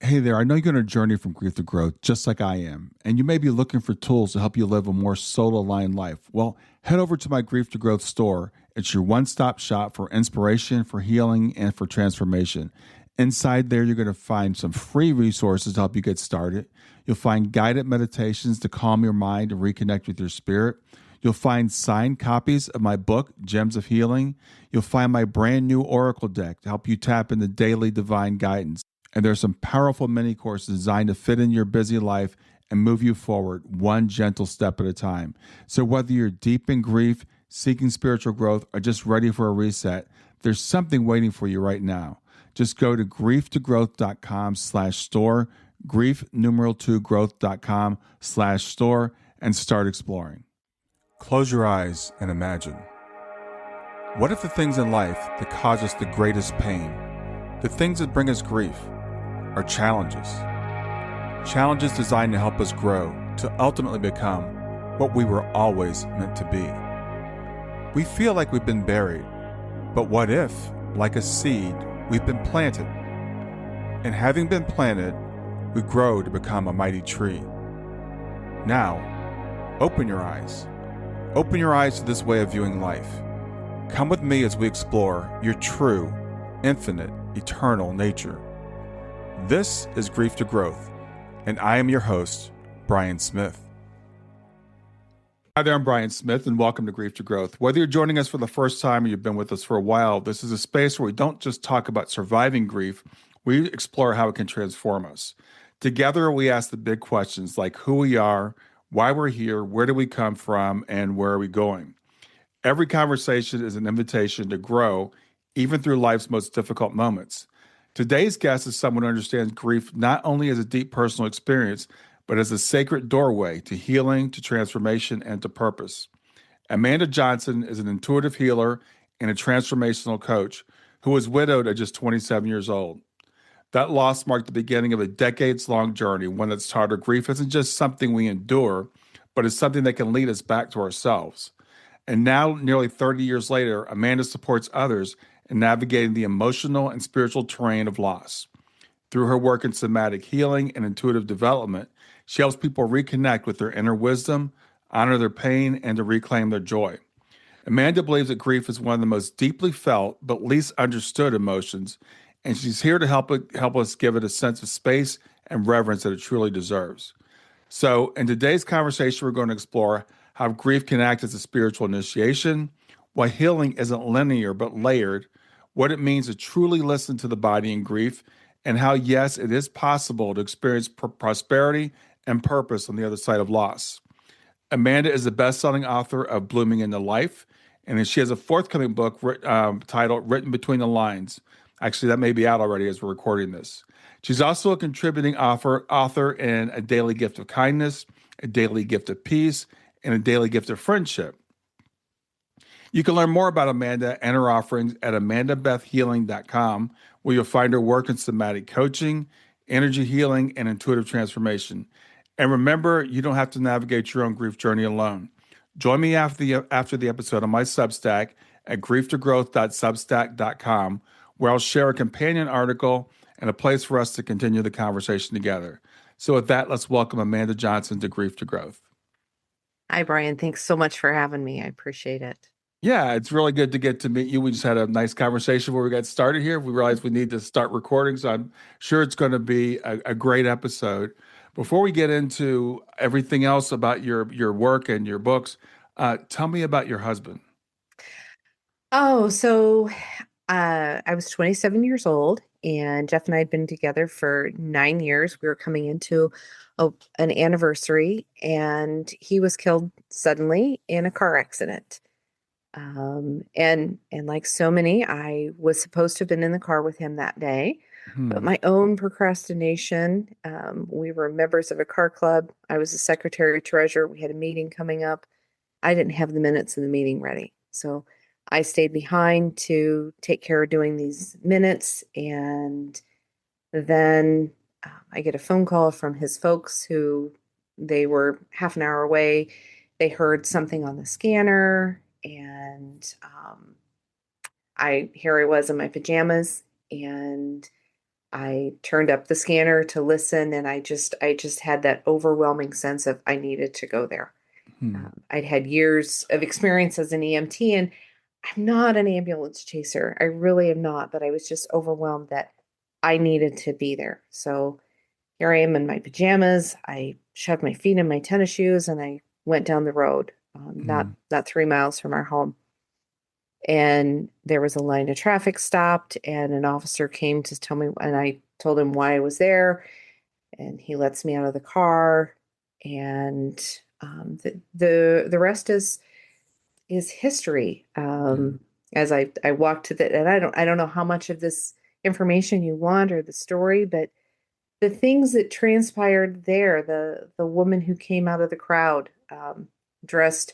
Hey there, I know you're on a journey from grief to growth, just like I am, and you may be looking for tools to help you live a more soul aligned life. Well, head over to my Grief to Growth store. It's your one stop shop for inspiration, for healing, and for transformation. Inside there, you're going to find some free resources to help you get started. You'll find guided meditations to calm your mind and reconnect with your spirit. You'll find signed copies of my book, Gems of Healing. You'll find my brand new Oracle deck to help you tap into daily divine guidance. And there's some powerful mini courses designed to fit in your busy life and move you forward one gentle step at a time. So whether you're deep in grief, seeking spiritual growth, or just ready for a reset, there's something waiting for you right now. Just go to grieftogrowth.com/store, grief numeral 2 growth.com/store, and start exploring. Close your eyes and imagine. What if the things in life that cause us the greatest pain, the things that bring us grief, are challenges? Challenges designed to help us grow, to ultimately become what we were always meant to be. We feel like we've been buried, but what if, like a seed, we've been planted? And having been planted, we grow to become a mighty tree. Now, open your eyes. Open your eyes to this way of viewing life. Come with me as we explore your true, infinite, eternal nature. This is Grief to Growth, and I am your host, Brian Smith. Hi there, I'm Brian Smith, and welcome to Grief to Growth. Whether you're joining us for the first time or you've been with us for a while, this is a space where we don't just talk about surviving grief, we explore how it can transform us. Together, we ask the big questions like who we are, why we're here, where do we come from, and where are we going? Every conversation is an invitation to grow, even through life's most difficult moments. Today's guest is someone who understands grief not only as a deep personal experience, but as a sacred doorway to healing, to transformation, and to purpose. Amanda Johnson is an intuitive healer and a transformational coach who was widowed at just 27 years old. That loss marked the beginning of a decades-long journey, one that's taught her grief isn't just something we endure, but is something that can lead us back to ourselves. And now, nearly 30 years later, Amanda supports others in navigating the emotional and spiritual terrain of loss. Through her work in somatic healing and intuitive development, she helps people reconnect with their inner wisdom, honor their pain, and to reclaim their joy. Amanda believes that grief is one of the most deeply felt but least understood emotions, and she's here to help us give it a sense of space and reverence that it truly deserves. So, in today's conversation, we're going to explore how grief can act as a spiritual initiation, why healing isn't linear but layered, what it means to truly listen to the body in grief, and how, yes, it is possible to experience prosperity and purpose on the other side of loss. Amanda is the best-selling author of Blooming into Life, and she has a forthcoming book titled Written Between the Lines. Actually, that may be out already as we're recording this. She's also a contributing author in A Daily Gift of Kindness, A Daily Gift of Peace, and A Daily Gift of Friendship. You can learn more about Amanda and her offerings at amandabethhealing.com, where you'll find her work in somatic coaching, energy healing, and intuitive transformation. And remember, you don't have to navigate your own grief journey alone. Join me after the episode on my Substack at grieftogrowth.substack.com, where I'll share a companion article and a place for us to continue the conversation together. So with that, let's welcome Amanda Johnson to Grief to Growth. Hi, Brian. Thanks so much for having me. I appreciate it. Yeah, it's really good to get to meet you. We just had a nice conversation before we got started here. We realized we need to start recording, so I'm sure it's going to be a great episode. Before we get into everything else about your work and your books, tell me about your husband. So I was 27 years old, and Jeff and I had been together for 9 years. We were coming into an anniversary, and he was killed suddenly in a car accident. And like so many, I was supposed to have been in the car with him that day, but my own procrastination, we were members of a car club. I was the secretary treasurer. We had a meeting coming up. I didn't have the minutes of the meeting ready. So I stayed behind to take care of doing these minutes. And then I get a phone call from his folks who they were half an hour away. They heard something on the scanner, and here I was in my pajamas, and I turned up the scanner to listen, and I just had that overwhelming sense of I needed to go there. Hmm. I'd had years of experience as an EMT, and I'm not an ambulance chaser. I really am not, but I was just overwhelmed that I needed to be there. So here I am in my pajamas. I shoved my feet in my tennis shoes and I went down the road, Hmm. not 3 miles from our home. And there was a line of traffic stopped, and an officer came to tell me, and I told him why I was there, and he lets me out of the car, and the rest is history. Yeah. As I walked to the, and I don't know how much of this information you want or the story, but the things that transpired there, the woman who came out of the crowd, dressed,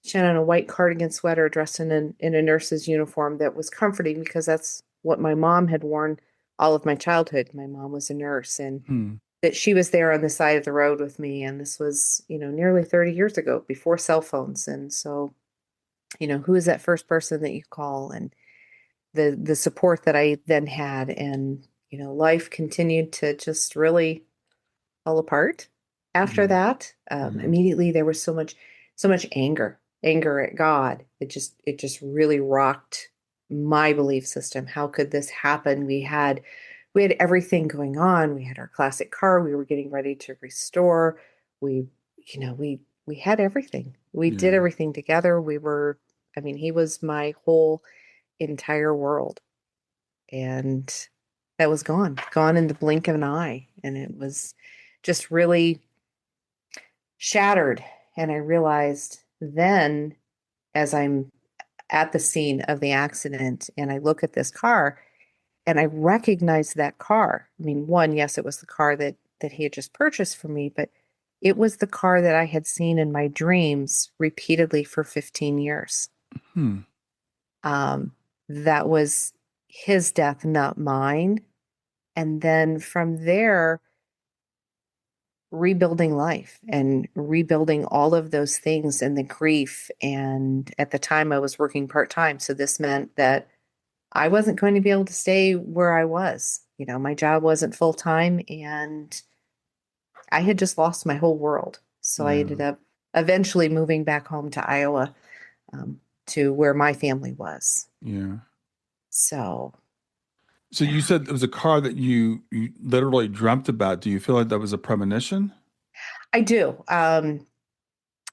she had on a white cardigan sweater, dressed in a nurse's uniform that was comforting because that's what my mom had worn all of my childhood. My mom was a nurse, and Hmm. that she was there on the side of the road with me. And this was, nearly 30 years ago, before cell phones. And so, who is that first person that you call? And the support that I then had, and life continued to just really fall apart after Yeah. that. Yeah. Immediately there was so much anger at God. It just really rocked my belief system. How could this happen? We had everything going on. We had our classic car. We were getting ready to restore. We, we had everything. We did Yeah. everything together. I mean, he was my whole entire world. And that was gone in the blink of an eye. And it was just really shattered. And I realized then, as I'm at the scene of the accident and I look at this car and I recognize that car. I mean, one, yes, it was the car that he had just purchased for me, but it was the car that I had seen in my dreams repeatedly for 15 years. Hmm. Um, that was his death, not mine. And then from there, rebuilding life and rebuilding all of those things and the grief. And at the time, I was working part-time. So this meant that I wasn't going to be able to stay where I was. My job wasn't full-time, and I had just lost my whole world. So I Yeah. ended up eventually moving back home to Iowa, um, to where my family was. Yeah. So, So you yeah. said it was a car that you literally dreamt about. Do you feel like that was a premonition? I do.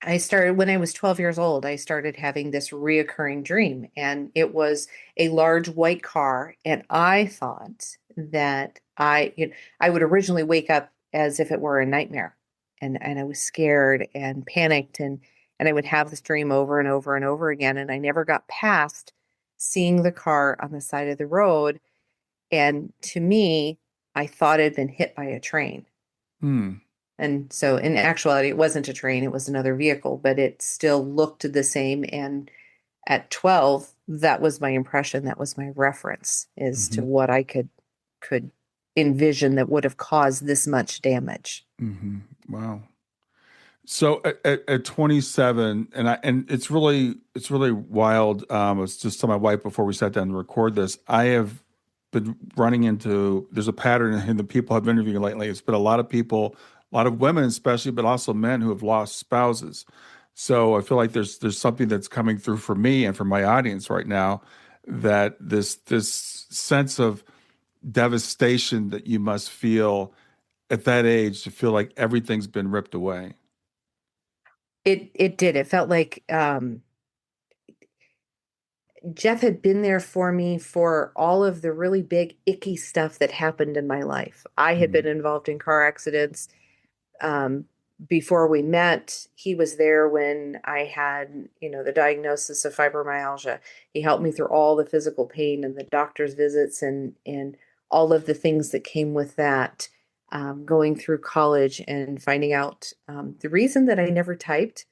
I started when I was 12 years old. I started having this reoccurring dream, and it was a large white car. And I thought that I would originally wake up as if it were a nightmare, and I was scared and panicked, and I would have this dream over and over and over again. And I never got past seeing the car on the side of the road. And to me, I thought it had been hit by a train. Hmm. And so in actuality, it wasn't a train, it was another vehicle, but it still looked the same. And at 12, that was my impression. That was my reference as to Hmm. what I could envision that would have caused this much damage. Hmm. Wow. So at 27, and it's really wild. I was just telling my wife before we sat down to record this. I have been running into there's a pattern in the people I've been interviewing lately. It's been a lot of people, a lot of women especially, but also men who have lost spouses. So I feel like there's something that's coming through for me and for my audience right now, that this sense of devastation that you must feel at that age to feel like everything's been ripped away. It did. It felt like Jeff had been there for me for all of the really big, icky stuff that happened in my life. I had been involved in car accidents um, before we met. He was there when I had, the diagnosis of fibromyalgia. He helped me through all the physical pain and the doctor's visits, and all of the things that came with that. Going through college and finding out the reason that I never typed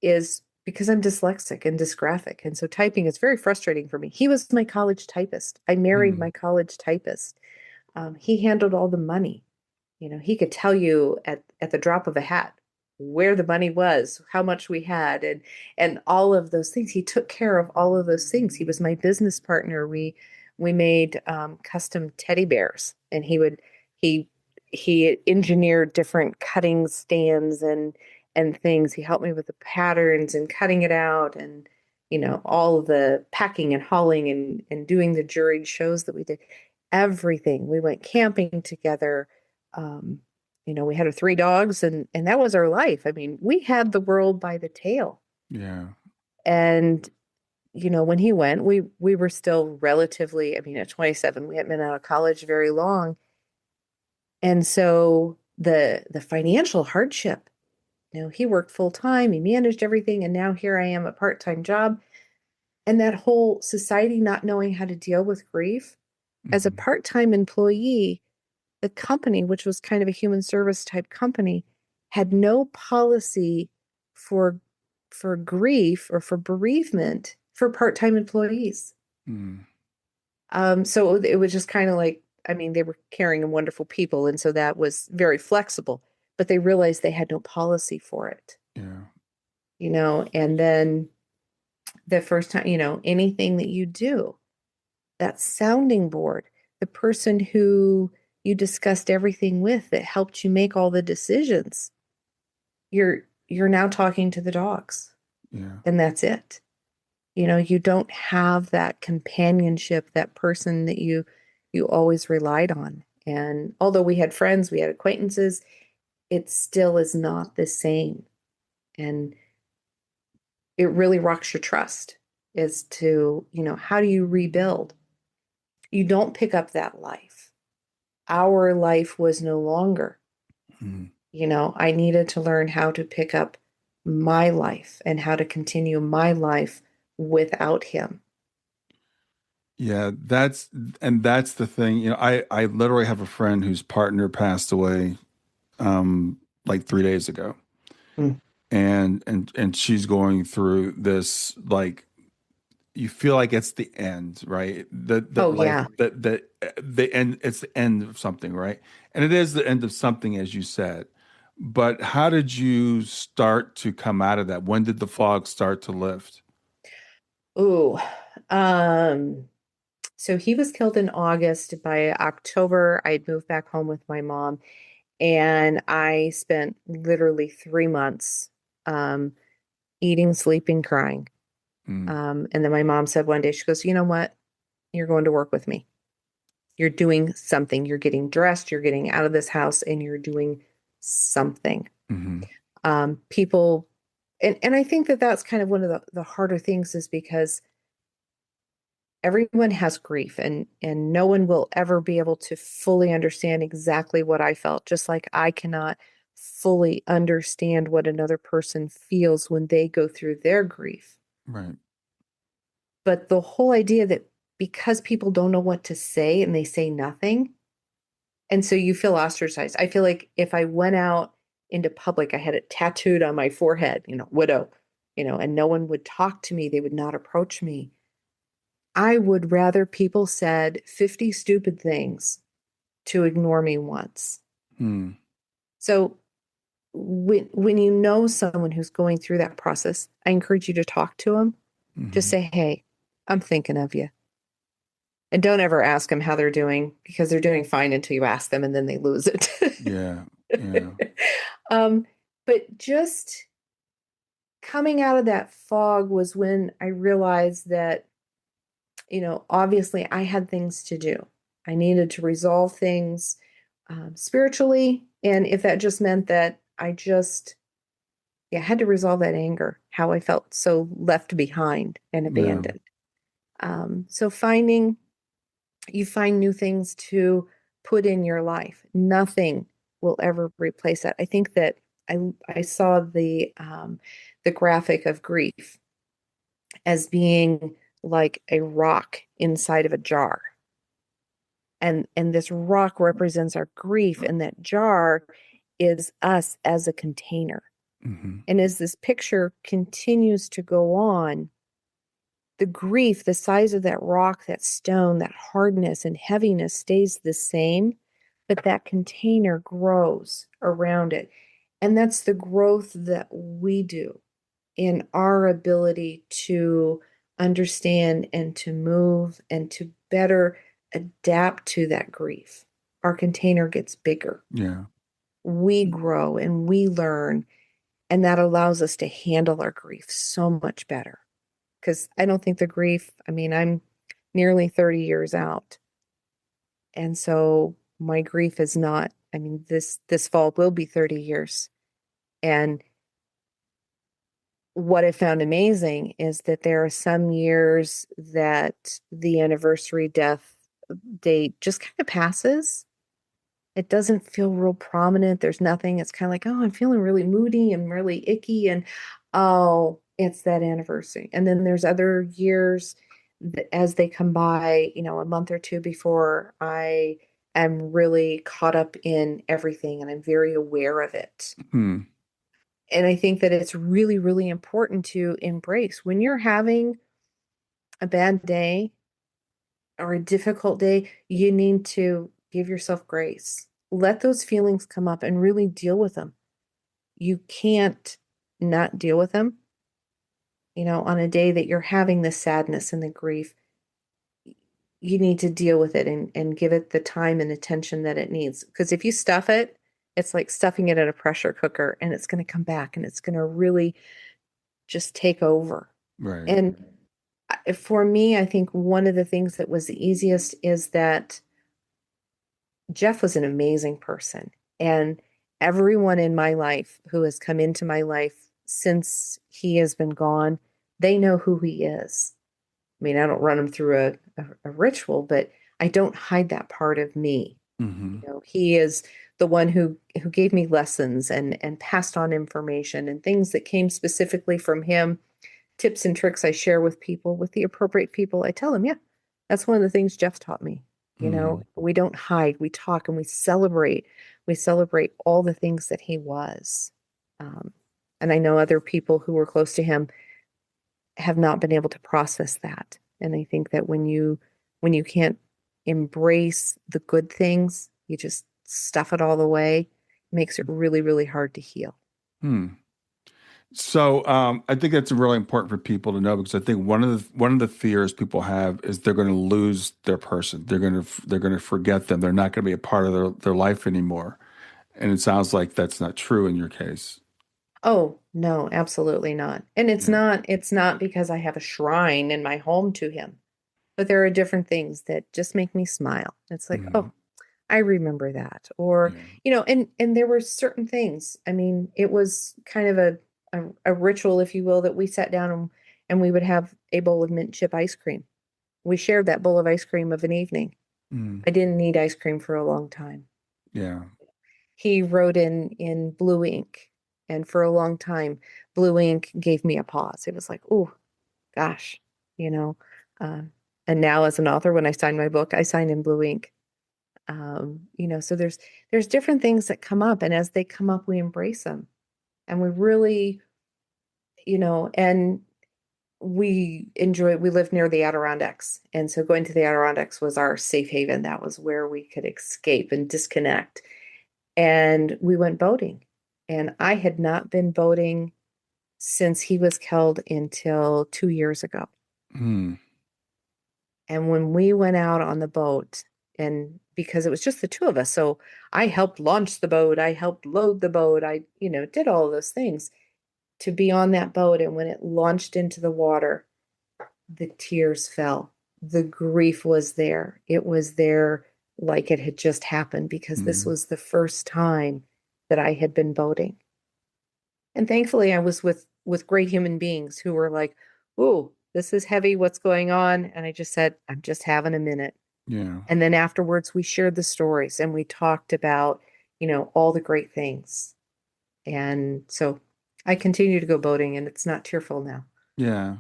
is because I'm dyslexic and dysgraphic. And so typing is very frustrating for me. He was my college typist. I married Hmm. my college typist. He handled all the money. He could tell you at the drop of a hat where the money was, how much we had, and all of those things. He took care of all of those things. He was my business partner. we made custom teddy bears, and he he engineered different cutting stands and things. He helped me with the patterns and cutting it out, and all of the packing and hauling and doing the juried shows that we did. Everything. We went camping together. Um, we had our three dogs, and that was our life. I mean, we had the world by the tail. Yeah. And when he went, we were still relatively, I mean, at 27, we hadn't been out of college very long. And so the financial hardship, he worked full time, he managed everything, and now here I am, a part-time job. And that whole society not knowing how to deal with grief. As a Hmm. part-time employee, the company, which was kind of a human service type company, had no policy for grief or for bereavement for part-time employees. Mm. So it was just kind of like, I mean, they were caring and wonderful people, and so that was very flexible, but they realized they had no policy for it, Yeah. and then the first time, anything that you do, that sounding board, the person who you discussed everything with that helped you make all the decisions, you're now talking to the dogs, Yeah. and that's it. You don't have that companionship, that person that you always relied on. And although we had friends, we had acquaintances, it still is not the same. And it really rocks your trust as to, how do you rebuild? You don't pick up that life. Our life was no longer. Mm. I needed to learn how to pick up my life and how to continue my life without him. Yeah, that's the thing. I literally have a friend whose partner passed away like 3 days ago. Mm. And she's going through this, like, you feel like it's the end, right? The Oh, like yeah. the end, it's the end of something, right? And it is the end of something, as you said. But how did you start to come out of that? When did the fog start to lift? Ooh. Um, so he was killed in August. By October, I'd moved back home with my mom, and I spent literally 3 months um, eating, sleeping, crying. Mm, And then my mom said one day, she goes, "You know what? You're going to work with me. You're doing something. You're getting dressed, you're getting out of this house, and you're doing something." hmm. People, and I think that that's kind of one of the harder things, is because everyone has grief, and no one will ever be able to fully understand exactly what I felt, just like I cannot fully understand what another person feels when they go through their grief. Right. But the whole idea that because people don't know what to say and they say nothing, and so you feel ostracized. I feel like if I went out into public, I had it tattooed on my forehead, widow, and no one would talk to me, they would not approach me. I would rather people said 50 stupid things to ignore me once. Mm, So when you know someone who's going through that process, I encourage you to talk to them. Just hmm. say, "Hey, I'm thinking of you." And don't ever ask them how they're doing, because they're doing fine until you ask them and then they lose it. Yeah. Yeah. um, but just coming out of that fog was when I realized that, obviously I had things to do. I needed to resolve things spiritually. And if that just meant that I just, yeah, had to resolve that anger, how I felt so left behind and Yeah. abandoned. So you find new things to put in your life. Nothing will ever replace that. I think that I saw the graphic of grief as being like a rock inside of a jar. And this rock represents our grief, and that jar is us as a container. Hmm. And as this picture continues to go on, the grief, the size of that rock, that stone, that hardness and heaviness stays the same, but that container grows around it. And that's the growth that we do in our ability to understand and to move and to better adapt to that grief, our container gets bigger. Yeah. We grow and we learn, and that allows us to handle our grief so much better. Because I don't think the grief, I mean, I'm nearly 30 years out. And so my grief is not, I mean, this fall will be 30 years. And what I found amazing is that there are some years that the anniversary death date just kind of passes. It doesn't feel real prominent. There's nothing. It's kind of like, oh, I'm feeling really moody and really icky. And oh, it's that anniversary. And then there's other years that as they come by, a month or two before I am really caught up in everything and I'm very aware of it. Hmm. And I think that it's really, really important to embrace when you're having a bad day or a difficult day, you need to give yourself grace. Let those feelings come up and really deal with them. You can't not deal with them. On a day that you're having the sadness and the grief, you need to deal with it and give it the time and attention that it needs. Because if you stuff it, it's like stuffing it in a pressure cooker and it's going to come back and it's going to really just take over. Right. And for me, I think one of the things that was the easiest is that Jeff was an amazing person. And everyone in my life who has come into my life since he has been gone, they know who he is. I mean, I don't run him through a ritual, but I don't hide that part of me. Hmm. He is the one who gave me lessons and passed on information and things that came specifically from him, tips and tricks I share with people, with the appropriate people. I tell them, yeah, that's one of the things Jeff taught me. Hmm. We don't hide, we talk and we celebrate. We celebrate all the things that he was. Um, and I know other people who were close to him have not been able to process that. And I think that when you can't embrace the good things, you just stuff it all away, it makes it really, really hard to heal. Hmm. So I think that's really important for people to know because I think one of the fears people have is they're going to lose their person. They're going to forget them. They're not going to be a part of their life anymore. And it sounds like that's not true in your case. Oh, no, absolutely not. And Yeah. it's not because I have a shrine in my home to him, but there are different things that just make me smile. It's like, Hmm. oh, I remember that. Or, Yeah. and there were certain things. I mean, it was kind of a ritual, if you will, that we sat down and we would have a bowl of mint chip ice cream. We shared that bowl of ice cream of an evening. Mm. I didn't need ice cream for a long time. Yeah. He wrote in blue ink, and for a long time, blue ink gave me a pause. It was like, oh gosh, you know. Um, and now, as an author, when I sign my book, I sign in blue ink. So there's different things that come up, and as they come up, we embrace them, and we really, and we lived near the Adirondacks, and so going to the Adirondacks was our safe haven. That was where we could escape and disconnect. And we went boating, and I had not been boating since he was killed until 2 years ago. Mm. And when we went out on the boat, and because it was just the two of us, so I helped launch the boat, I helped load the boat, I, did all of those things to be on that boat. And when it launched into the water, the tears fell. The grief was there. It was there like it had just happened because this Mm. was the first time that I had been boating. And thankfully I was with great human beings who were like, "Ooh, this is heavy. What's going on?" And I just said, "I'm just having a minute." Yeah. And then afterwards we shared the stories and we talked about, all the great things. And so I continue to go boating and it's not tearful now. Yeah.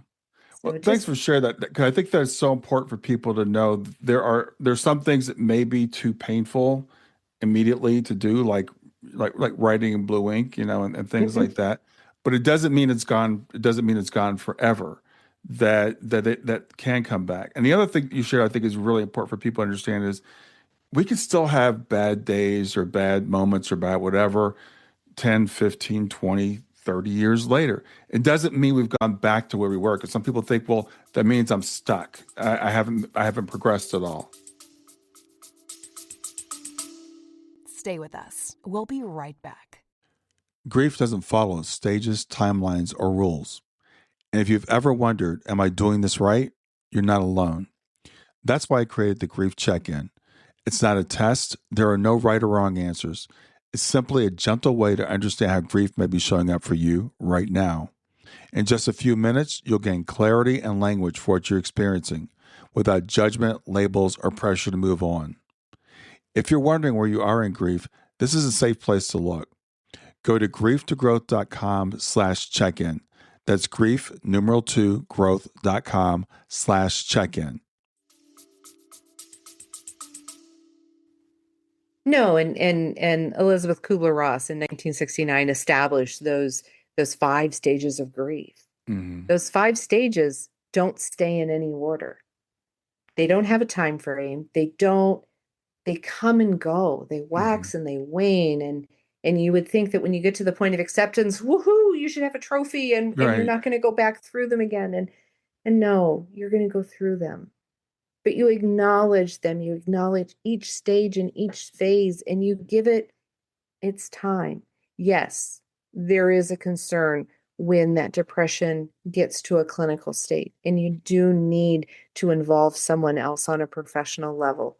Well, So thanks just for sharing that. 'Cause I think that's so important for people to know. There's some things that may be too painful immediately to do, like writing in blue ink, and things mhm. like that. But it doesn't mean it's gone. It doesn't mean it's gone forever. That can come back. And the other thing you shared, I think, is really important for people to understand is we can still have bad days or bad moments or bad whatever, 10, 15, 20, 30 years later. It doesn't mean we've gone back to where we were, because some people think, well, that means I'm stuck. I haven't progressed at all. Stay with us. We'll be right back. Grief doesn't follow stages, timelines, or rules. And if you've ever wondered, am I doing this right? You're not alone. That's why I created the Grief Check In. It's not a test, there are no right or wrong answers. It's simply a gentle way to understand how grief may be showing up for you right now. In just a few minutes, you'll gain clarity and language for what you're experiencing without judgment, labels, or pressure to move on. If you're wondering where you are in grief, this is a safe place to look. Go to grieftogrowth.com/check-in. That's grief, numeral 2, growth.com/check-in. No, and Elizabeth Kubler-Ross in 1969 established those 5 stages of grief. Mm-hmm. Those 5 stages don't stay in any order. They don't have a time frame. They come and go. They wax and they wane. And you would think that when you get to the point of acceptance, woohoo, you should have a trophy and you're Right. not going to go back through them again. And no, you're going to go through them. But you acknowledge them, you acknowledge each stage and each phase, and you give it its time. Yes, there is a concern when that depression gets to a clinical state, and you do need to involve someone else on a professional level.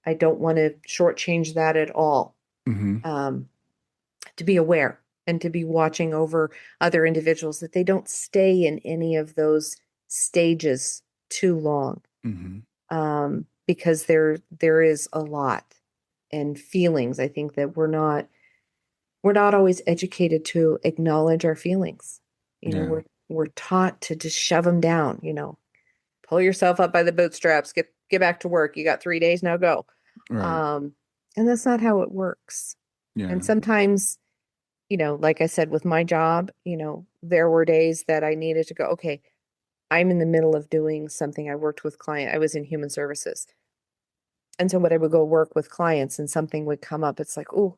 I don't want to shortchange that at all. Mm-hmm. To be aware and to be watching over other individuals, that they don't stay in any of those stages too long. Mm-hmm. Because there is a lot, and feelings. I think that we're not always educated to acknowledge our feelings. Yeah. We're taught to just shove them down. Pull yourself up by the bootstraps. Get back to work. You got 3 days, now go. Right. And that's not how it works. Yeah. And sometimes, like I said, with my job, there were days that I needed to go, okay, I'm in the middle of doing something. I worked with I was in human services. And so when I would go work with clients and something would come up, it's like, oh,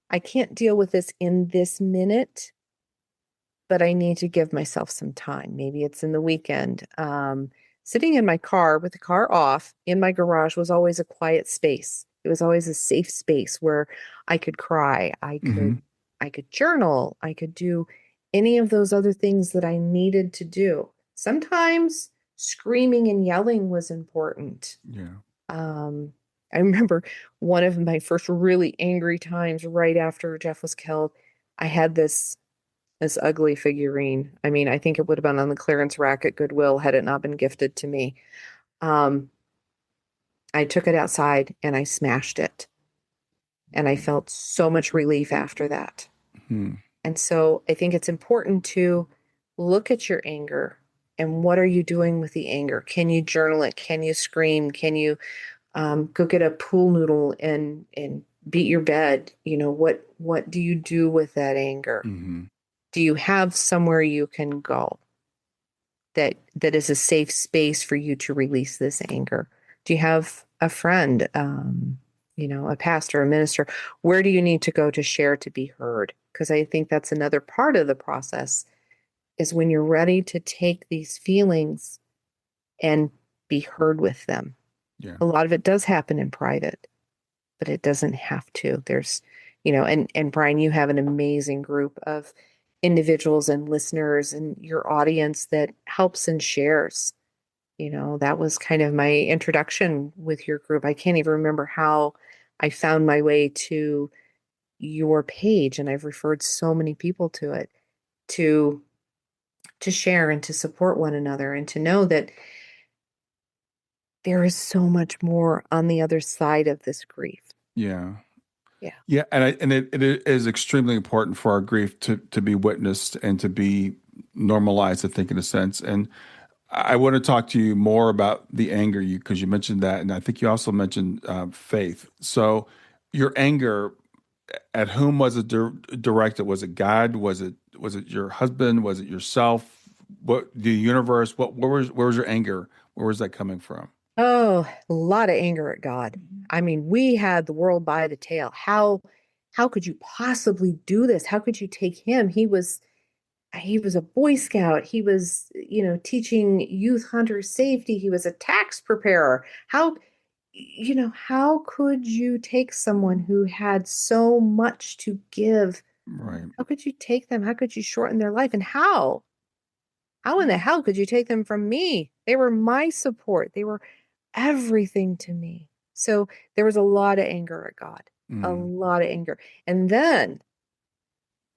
I can't deal with this in this minute, but I need to give myself some time. Maybe it's in the weekend. Sitting in my car with the car off in my garage was always a quiet space. It was always a safe space where I could cry. Mm-hmm. I could journal. I could do any of those other things that I needed to do. Sometimes screaming and yelling was important. Yeah. I remember one of my first really angry times right after Jeff was killed. I had this ugly figurine. I mean, I think it would have been on the clearance rack at Goodwill had it not been gifted to me. I took it outside and I smashed it. And I felt so much relief after that. Mm-hmm. And so I think it's important to look at your anger and what are you doing with the anger? Can you journal it? Can you scream? Can you go get a pool noodle and beat your bed? What do you do with that anger? Mm-hmm. Do you have somewhere you can go that is a safe space for you to release this anger? Do you have a friend, a pastor, a minister? Where do you need to go to share, to be heard? Because I think that's another part of the process, is when you're ready to take these feelings and be heard with them. Yeah. A lot of it does happen in private, but it doesn't have to. There's, and Brian, you have an amazing group of individuals and listeners and your audience that helps and shares. That was kind of my introduction with your group. I can't even remember how I found my way to your page, and I've referred so many people to it to share and to support one another and to know that there is so much more on the other side of this grief. Yeah. Yeah. Yeah. And it is extremely important for our grief to be witnessed and to be normalized, I think, in a sense. And I want to talk to you more about the anger, because you mentioned that. And I think you also mentioned faith. So your anger, at whom was it directed? Was it God? Was it your husband? Was it yourself? What, the universe? Where was your anger? Where was that coming from? Oh, a lot of anger at God. I mean, we had the world by the tail. How how could you possibly do this? How could you take him? He was a Boy Scout. He was, teaching youth hunter safety. He was a tax preparer. How could you take someone who had so much to give? Right. How could you take them? How could you shorten their life? And how in the hell could you take them from me? They were my support. They were everything to me. So there was a lot of anger at God, a Mm. lot of anger. And then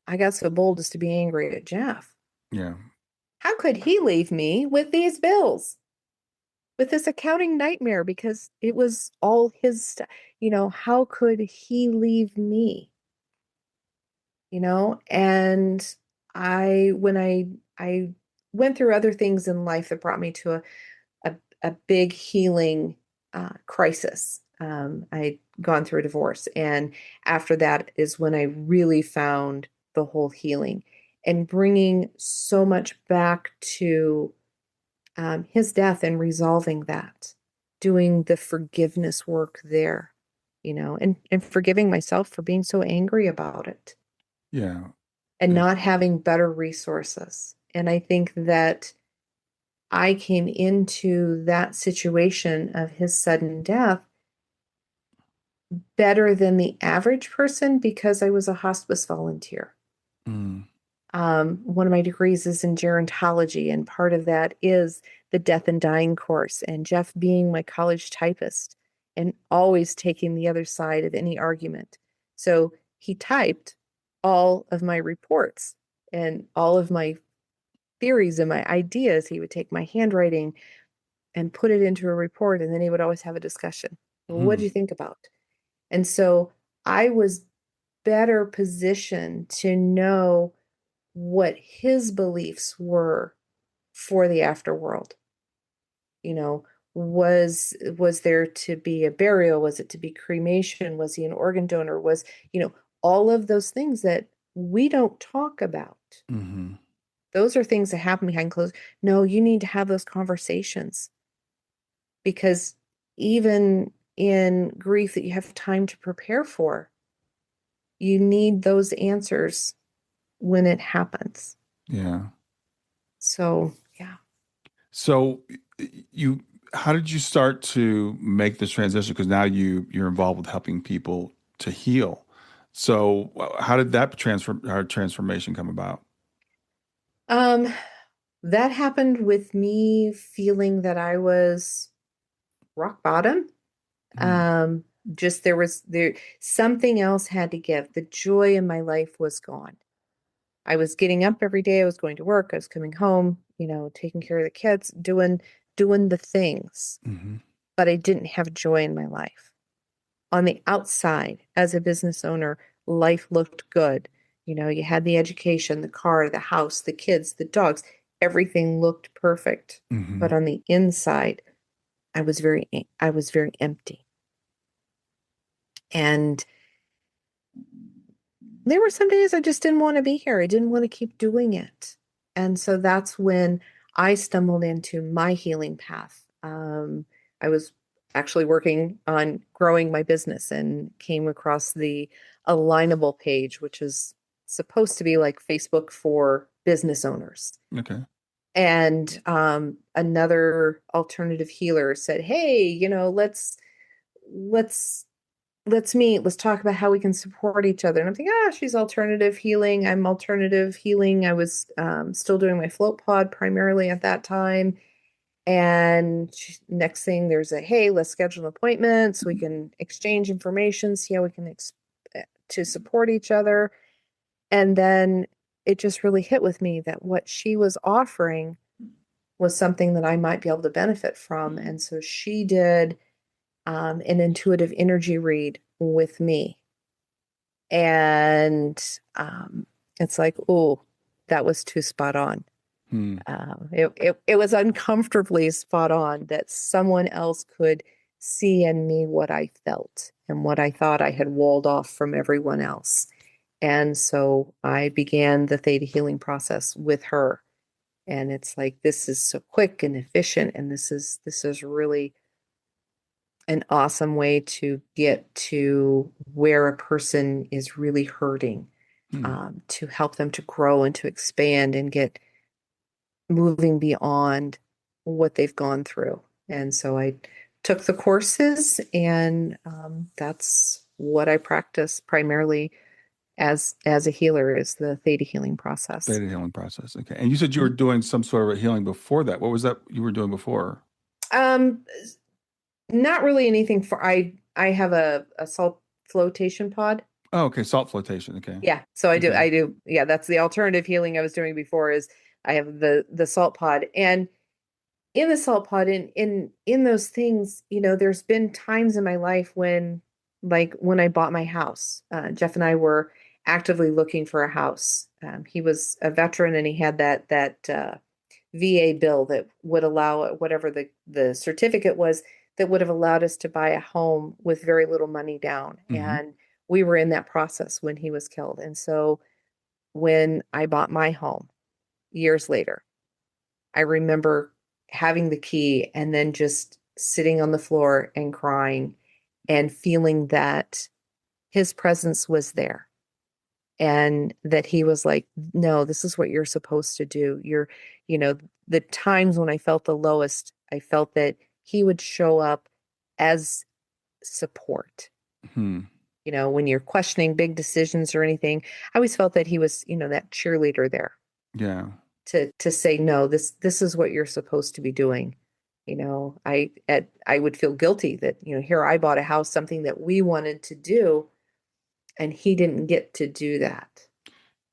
I got so bold as to be angry at Jeff. Yeah. How could he leave me with these bills, with this accounting nightmare? Because it was all his stuff. How could he leave me? And when I went through other things in life that brought me to a big healing crisis. I'd gone through a divorce, and after that is when I really found the whole healing and bringing so much back to his death and resolving that, doing the forgiveness work there, and forgiving myself for being so angry about it Yeah. and It, not having better resources. And I think that I came into that situation of his sudden death better than the average person because I was a hospice volunteer. mm, One of my degrees is in gerontology, and part of that is the death and dying course. And Jeff being my college typist and always taking the other side of any argument. So he typed all of my reports and all of my theories and my ideas. He would take my handwriting and put it into a report, and then he would always have a discussion. Well, what do mm, you think about? And so I was better positioned to know what his beliefs were for the afterworld. You know, was there to be a burial? Was it to be cremation? Was he an organ donor? All of those things that we don't talk about. mm-hmm. Those are things that happen behind closed. No, you need to have those conversations because even in grief that you have time to prepare for, you need those answers when it happens. Yeah. So, yeah. So you, how did you start to make this transition? Because now you're involved with helping people to heal. So how did that transformation come about? Um, that happened with me feeling that I was rock bottom. Mm, Um, just there something else had to give. The joy in my life was gone. I was getting up every day, I was going to work, I was coming home, taking care of the kids, doing the things, mm-hmm. but I didn't have joy in my life. On the outside, as a business owner, life looked good. You had the education, the car, the house, the kids, the dogs, everything looked perfect. Mm-hmm. But on the inside, I was very empty. And there were some days I just didn't want to be here. I didn't want to keep doing it. And so that's when I stumbled into my healing path. I was actually working on growing my business and came across the Alignable page, which is supposed to be like Facebook for business owners. Okay. And another alternative healer said, "Hey, let's let's meet. Let's talk about how we can support each other." And I'm thinking, she's alternative healing. I'm alternative healing. I was still doing my float pod primarily at that time. And next thing, there's hey, let's schedule an appointment so we can exchange information, see how we can to support each other. And then it just really hit with me that what she was offering was something that I might be able to benefit from. And so she did an intuitive energy read with me. And it's like, oh, that was too spot on. Hmm. It was uncomfortably spot on that someone else could see in me what I felt and what I thought I had walled off from everyone else. And so I began the theta healing process with her. And it's like, this is so quick and efficient. And this is really an awesome way to get to where a person is really hurting, Hmm. to help them to grow and to expand and get moving beyond what they've gone through. And so I took the courses, and that's what I practice primarily as a healer is the theta healing process. Theta healing process. Okay. And you said you were Mhm. doing some sort of a healing before that. What was that you were doing before? Um, Not really anything for I have a salt flotation pod. Oh, okay. Salt flotation. Okay. Yeah, so Okay. I do yeah, that's the alternative healing I was doing before is I have the salt pod. And in the salt pod, in those things, there's been times in my life when, like when I bought my house, Jeff and I were actively looking for a house. He was a veteran, and he had that VA bill that would allow whatever the certificate was that would have allowed us to buy a home with very little money down. Mm-hmm. And we were in that process when he was killed. And so when I bought my home years later, I remember having the key and then just sitting on the floor and crying and feeling that his presence was there, and that he was like, no, this is what you're supposed to do. You know, the times when I felt the lowest, I felt that he would show up as support. Hmm. When you're questioning big decisions or anything, I always felt that he was, that cheerleader there Yeah. to say, no, this is what you're supposed to be doing. I would feel guilty that, here I bought a house, something that we wanted to do, and he didn't get to do that.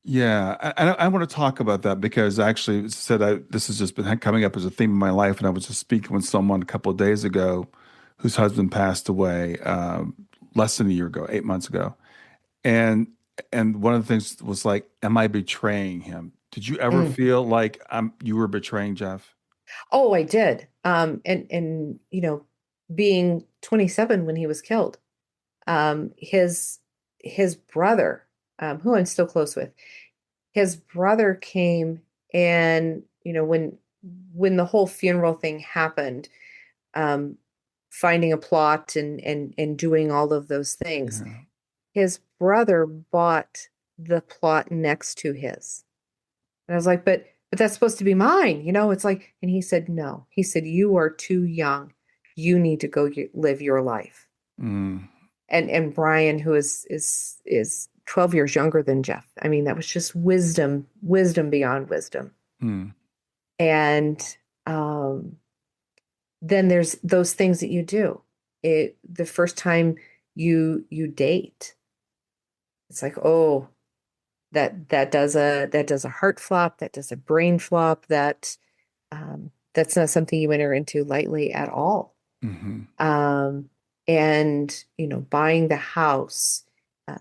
Yeah, I want to talk about that because actually, this has just been coming up as a theme in my life, and I was just speaking with someone a couple of days ago, whose husband passed away less than a year ago, 8 months ago, and one of the things was like, am I betraying him? Did you ever Mm. feel like you were betraying Jeff? Oh, I did. And being 27 when he was killed, his brother, who I'm still close with, his brother came, and when the whole funeral thing happened, um, finding a plot and doing all of those things, Yeah. his brother bought the plot next to his. And I was like, but that's supposed to be mine, it's like, and he said, no. He said, you are too young. You need to go live your life. Mm, And Brian, who is 12 years younger than Jeff. I mean, that was just wisdom beyond wisdom. mm, And um, then there's those things that you do. The first time you date, it's like, oh, that does a heart flop, that does a brain flop, that's not something you enter into lightly at all. hmm. Um, and buying the house,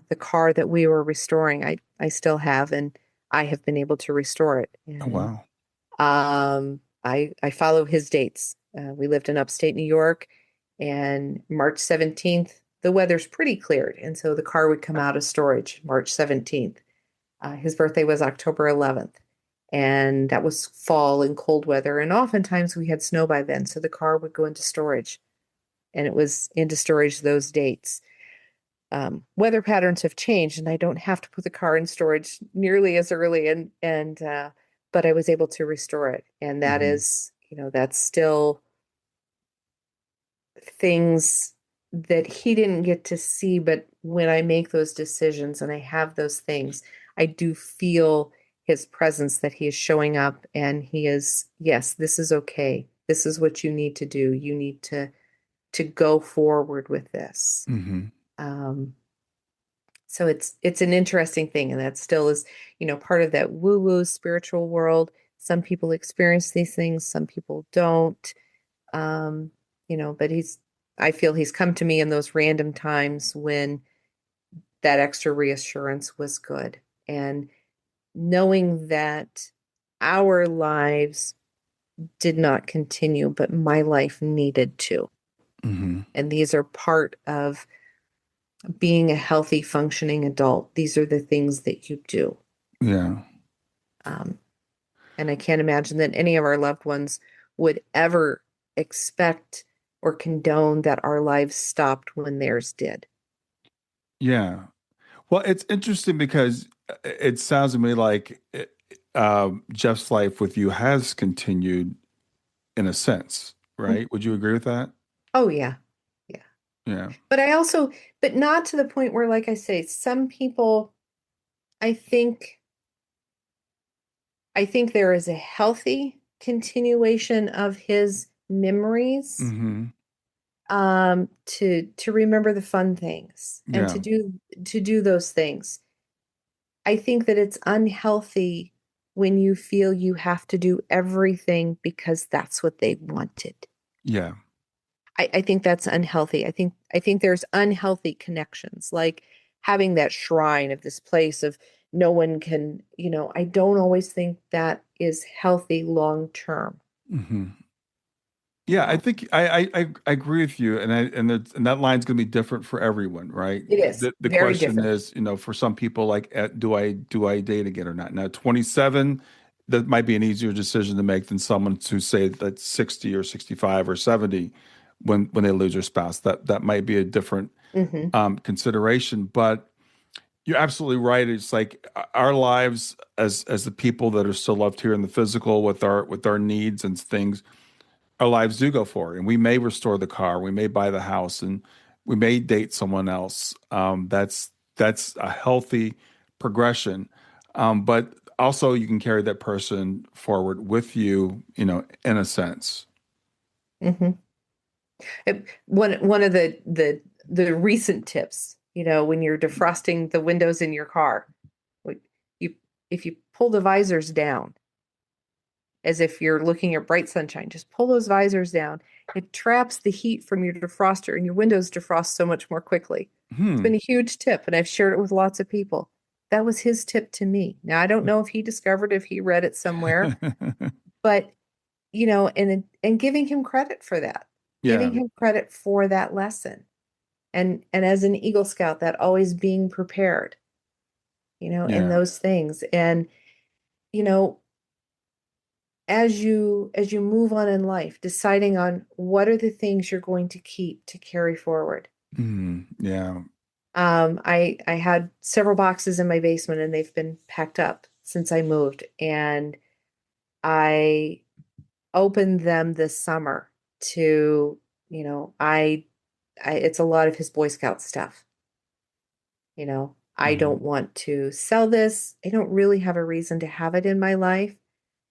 the car that we were restoring, I still have, and I have been able to restore it. Oh, And wow. I follow his dates. We lived in upstate New York, and March 17th, the weather's pretty cleared, and so the car would come out of storage March 17th. His birthday was October 11th, and that was fall and cold weather. And oftentimes we had snow by then, so the car would go into storage, and it was into storage those dates. Weather patterns have changed, and I don't have to put the car in storage nearly as early, and but I was able to restore it, and that Hmm. is, that's still things that he didn't get to see. But when I make those decisions and I have those things, I do feel his presence, that he is showing up, and he is, yes, this is okay. This is what you need to do. You need to go forward with this. Hmm. Um, so it's an interesting thing, and that still is, part of that woo-woo spiritual world. Some people experience these things, some people don't. Um, but I feel he's come to me in those random times when that extra reassurance was good. And knowing that our lives did not continue, but my life needed to. Hmm. And these are part of being a healthy, functioning adult. These are the things that you do. Yeah. Um, and I can't imagine that any of our loved ones would ever expect or condone that our lives stopped when theirs did. Yeah. Well, it's interesting because it sounds to me like Jeff's life with you has continued in a sense, Mm. right? Would you agree with that? Oh, yeah. Yeah. Yeah. But I also, but not to the point where, like I say, some people, I think, I think there is a healthy continuation of his memories, Hmm. to remember the fun things and Yeah. to do those things. I think that it's unhealthy when you feel you have to do everything because that's what they wanted. Yeah. I think that's unhealthy. I think there's unhealthy connections, like having that shrine of this place of no one can, I don't always think that is healthy long term, Hmm. you Yeah, I know. think I agree with you, and that line's going to be different for everyone, right? It is The very question different. is, for some people, like, do I date again or not? Now, 27, that might be an easier decision to make than someone to say that 60 or 65 or 70 when they lose their spouse. That might be a different Hmm. consideration, but you're absolutely right. It's like our lives as the people that are still left here in the physical with our needs and things, our lives do go forward, and we may restore the car, we may buy the house, and we may date someone else. That's a healthy progression, but also you can carry that person forward with you, in a sense. Hmm. One of the recent tips, when you're defrosting the windows in your car, like, you if you pull the visors down as if you're looking at bright sunshine, just pull those visors down. It traps the heat from your defroster and your windows defrost so much more quickly. It's Hmm. been a huge tip, and I've shared it with lots of people. That was his tip to me. Now, I don't know if he discovered it, if he read it somewhere, but and giving him credit for that, giving Yeah. him credit for that lesson. And as an Eagle Scout, that always being prepared, in Yeah. those things. And, you know, as you move on in life, deciding on what are the things you're going to keep to carry forward. Yeah. I had several boxes in my basement and they've been packed up since I moved, and I opened them this summer to, I it's a lot of his Boy Scout stuff. I don't Hmm. want to sell this. I don't really have a reason to have it in my life,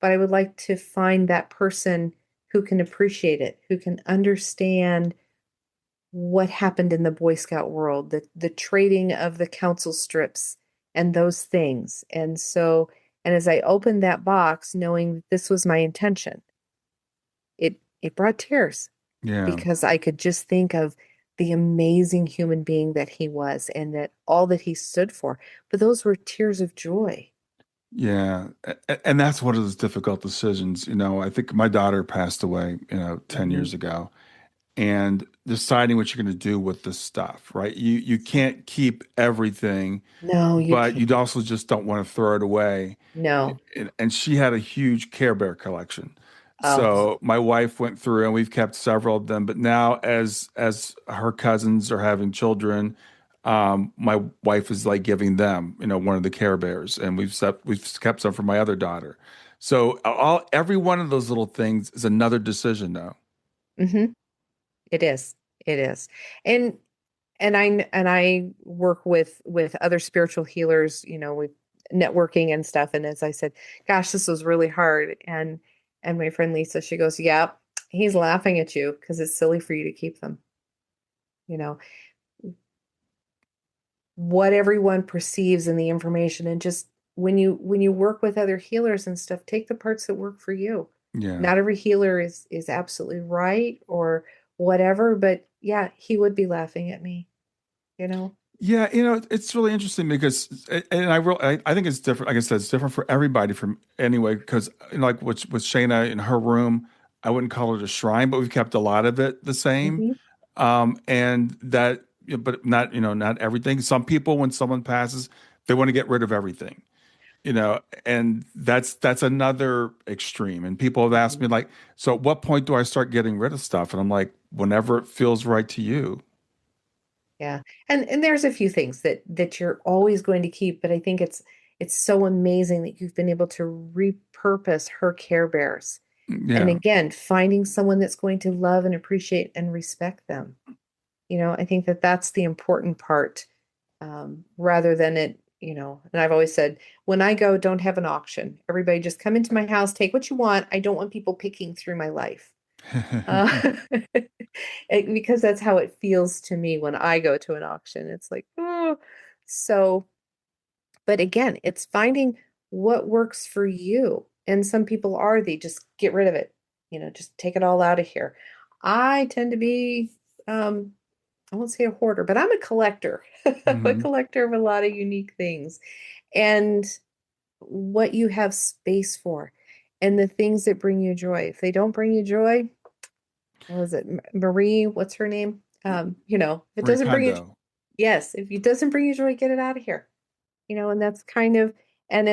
but I would like to find that person who can appreciate it, who can understand what happened in the Boy Scout world, the trading of the council strips and those things. And as I opened that box, knowing this was my intention, it brought tears Yeah. because I could just think of the amazing human being that he was and that all that he stood for. But those were tears of joy. Yeah. And that's one of those difficult decisions. I think my daughter passed away, 10 Hmm. years ago, and deciding what you're going to do with this stuff, right? You can't keep everything, No, you but can't. you also just don't want to throw it away. No. And she had a huge Care Bear collection. Oh, So my wife went through and we've kept several of them. But now as her cousins are having children, my wife is like giving them, one of the Care Bears, and we've kept some for my other daughter. So every one of those little things is another decision though. hmm, it is. It is. And and I work with other spiritual healers, with networking and stuff. And as I said, gosh, this was really hard. And my friend Lisa, she goes, "Yeah, he's laughing at you because it's silly for you to keep them." You know, what everyone perceives in the information, and just when you work with other healers and stuff, take the parts that work for you. Yeah. Not every healer is absolutely right or whatever, but yeah, he would be laughing at me, you know. Yeah, it's really interesting because, and I think it's different. Like I said, it's different for everybody from anyway. Because like with Shayna in her room, I wouldn't call it a shrine, but we've kept a lot of it the same. Hmm. And that, but not everything. Some people, when someone passes, they want to get rid of everything. you know, and that's another extreme. And people have asked me like, so at what point do I start getting rid of stuff? And I'm like, whenever it feels right to you. Yeah. And there's a few things that you're always going to keep, but I think it's so amazing that you've been able to repurpose her Care Bears. And Yeah. again, finding someone that's going to love and appreciate and respect them. I think that that's the important part, rather than it, and I've always said, when I go, don't have an auction. Everybody just come into my house, take what you want. I don't want people picking through my life. Uh, because that's how it feels to me when I go to an auction. It's like, oh, so, but again, it's finding what works for you. And some people are they just get rid of it, just take it all out of here. I tend to be, I won't say a hoarder, but I'm a collector. I'm a Hmm. collector of a lot of unique things. And what you have space for and the things that bring you joy. If they don't bring you joy, what was it? Marie, what's her name? If it Marie doesn't bring you, Kondo. yes, if it doesn't bring you joy, get it out of here. And that's kind of, and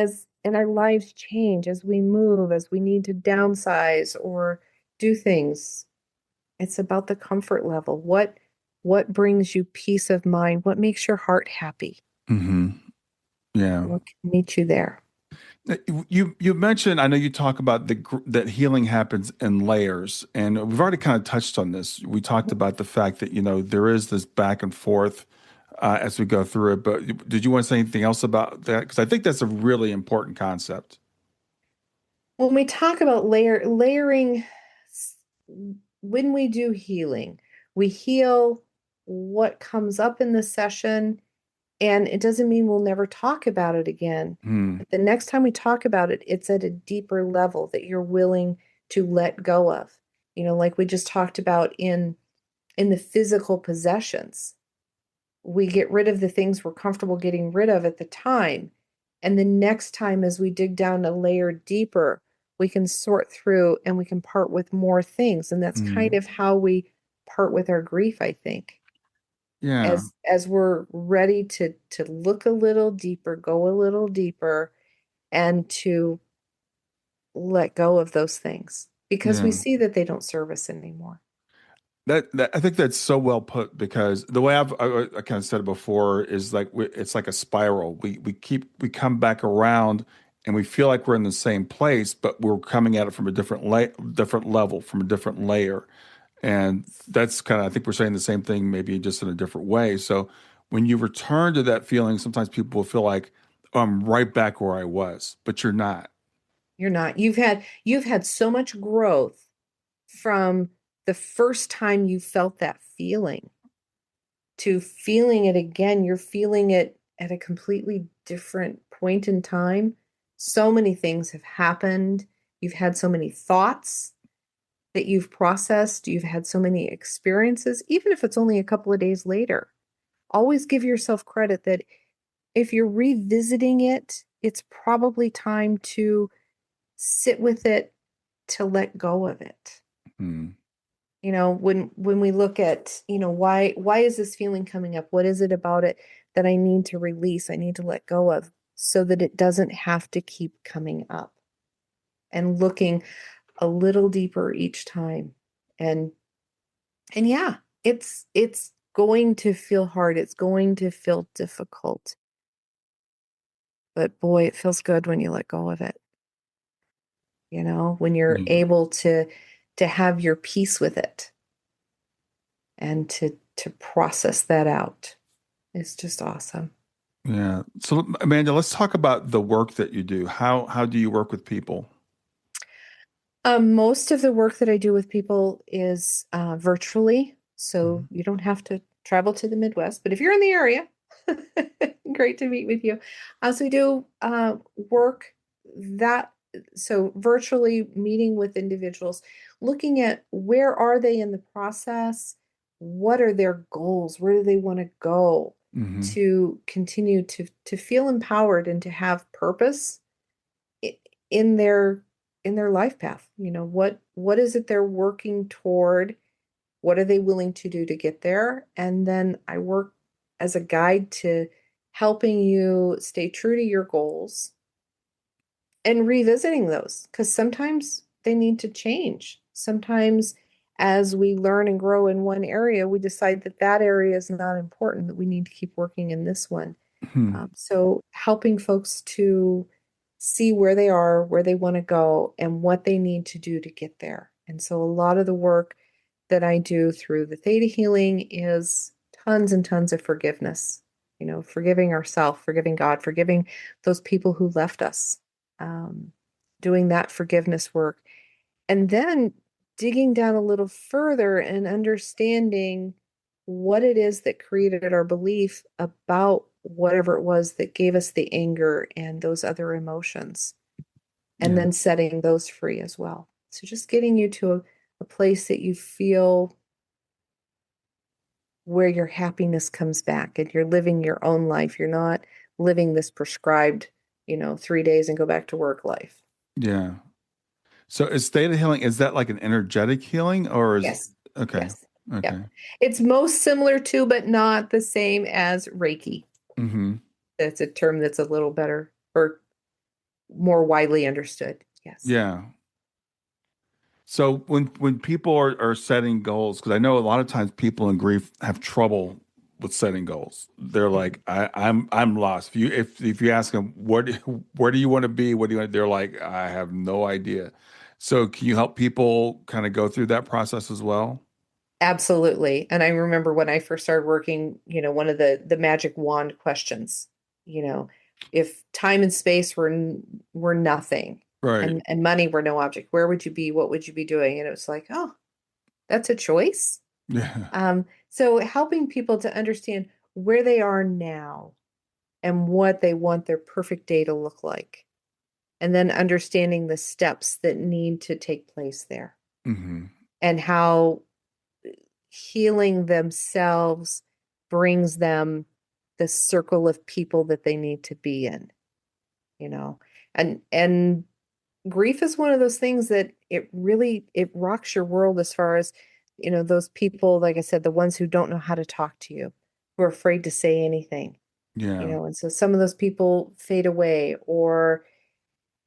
our lives change as we move, as we need to downsize or do things. It's about the comfort level. What brings you peace of mind? What makes your heart happy? Hmm. Yeah. What can meet you there? You mentioned, I know you talk about that healing happens in layers, and we've already kind of touched on this. We talked about the fact that, there is this back and forth as we go through it. But did you want to say anything else about that? Because I think that's a really important concept. When we talk about layering, s- when we do healing, we heal what comes up in the session, and it doesn't mean we'll never talk about it again. Hmm. But the next time we talk about it, it's at a deeper level that you're willing to let go of. Like we just talked about in the physical possessions. We get rid of the things we're comfortable getting rid of at the time. And the next time, as we dig down a layer deeper, we can sort through and we can part with more things. And that's kind Hmm. of how we part with our grief, I think. Yeah. As we're ready to look a little deeper, go a little deeper, and to let go of those things because we Yeah. see that they don't serve us anymore. That I think that's so well put because the way I kind of said it before is like it's like a spiral. We come back around and we feel like we're in the same place, but we're coming at it from a different level, from a different layer. And that's kind of, I think we're saying the same thing, maybe just in a different way. So when you return to that feeling, sometimes people will feel like, oh, I'm right back where I was, but you're not. You're not. You've had so much growth from the first time you felt that feeling to feeling it again. You're feeling it at a completely different point in time. So many things have happened. You've had so many thoughts that you've processed. You've had so many experiences, even if it's only a couple of days later. Always give yourself credit that if you're revisiting it, it's probably time to sit with it, to let go of it. Hmm. When we look at, why is this feeling coming up? What is it about it that I need to release? I need to let go of so that it doesn't have to keep coming up, and looking a little deeper each time. And yeah, it's going to feel hard. It's going to feel difficult. But boy, it feels good when you let go of it. When you're Yeah. able to have your peace with it and to process that out. It's just awesome. Yeah. So Amanda, let's talk about the work that you do. How do you work with people? Most of the work that I do with people is virtually, so Mhm. you don't have to travel to the Midwest. But if you're in the area, great to meet with you. So we do work that so virtually meeting with individuals, looking at where are they in the process, what are their goals, where do they want to go Hmm. to continue to feel empowered and to have purpose i- in their life path. What is it they're working toward? What are they willing to do to get there? And then I work as a guide to helping you stay true to your goals and revisiting those, because sometimes they need to change. Sometimes as we learn and grow in one area, we decide that that area is not important, that we need to keep working in this one. Hmm. So helping folks to see where they are, where they want to go, and what they need to do to get there. And so a lot of the work that I do through the Theta Healing is tons and tons of forgiveness. Forgiving ourselves, forgiving God, forgiving those people who left us, um, doing that forgiveness work. And then digging down a little further and understanding what it is that created our belief about whatever it was that gave us the anger and those other emotions, and Yeah. then setting those free as well. So just getting you to a place that you feel where your happiness comes back and you're living your own life. You're not living this prescribed, 3 days and go back to work life. Yeah. So is theta healing, is that like an energetic healing or is Yes. okay. Yes. Yep. Okay. It's most similar to, but not the same as Reiki. Mm-hmm. That's a term that's a little better or more widely understood. Yes. Yeah. So when people are setting goals, because I know a lot of times people in grief have trouble with setting goals. They're Mhm. like, I'm lost. If you ask them where do you want to be, what do you want, they're like, I have no idea. So can you help people kind of go through that process as well? Absolutely. And I remember when I first started working, one of the magic wand questions, you know, if time and space were nothing Right. and money were no object, where would you be? What would you be doing? And it was like, oh, that's a choice. Yeah. So helping people to understand where they are now and what they want their perfect day to look like, and then understanding the steps that need to take place there Hmm. and how healing themselves brings them the circle of people that they need to be in, you know. And grief is one of those things that it rocks your world as far as, those people, like I said, the ones who don't know how to talk to you, who are afraid to say anything, Yeah. and so some of those people fade away, or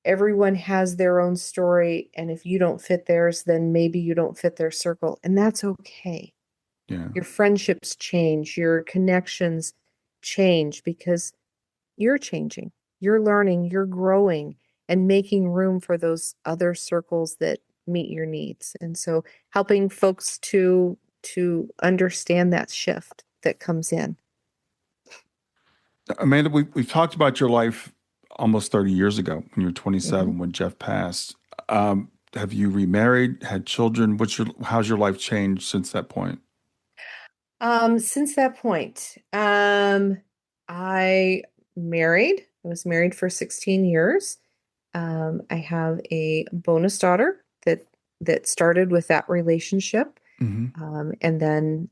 everyone has their own story, and if you don't fit theirs, then maybe you don't fit their circle, and that's okay. Yeah. Your friendships change, your connections change because you're changing, you're learning, you're growing, and making room for those other circles that meet your needs. And so helping folks to understand that shift that comes in. Amanda, we've talked about your life almost 30 years ago when you were Mhm. 27 when Jeff passed. Have you remarried, had children? How's your life changed since that point? Since that point, I married. I was married for 16 years. I have a bonus daughter that started with that relationship. Hmm. And then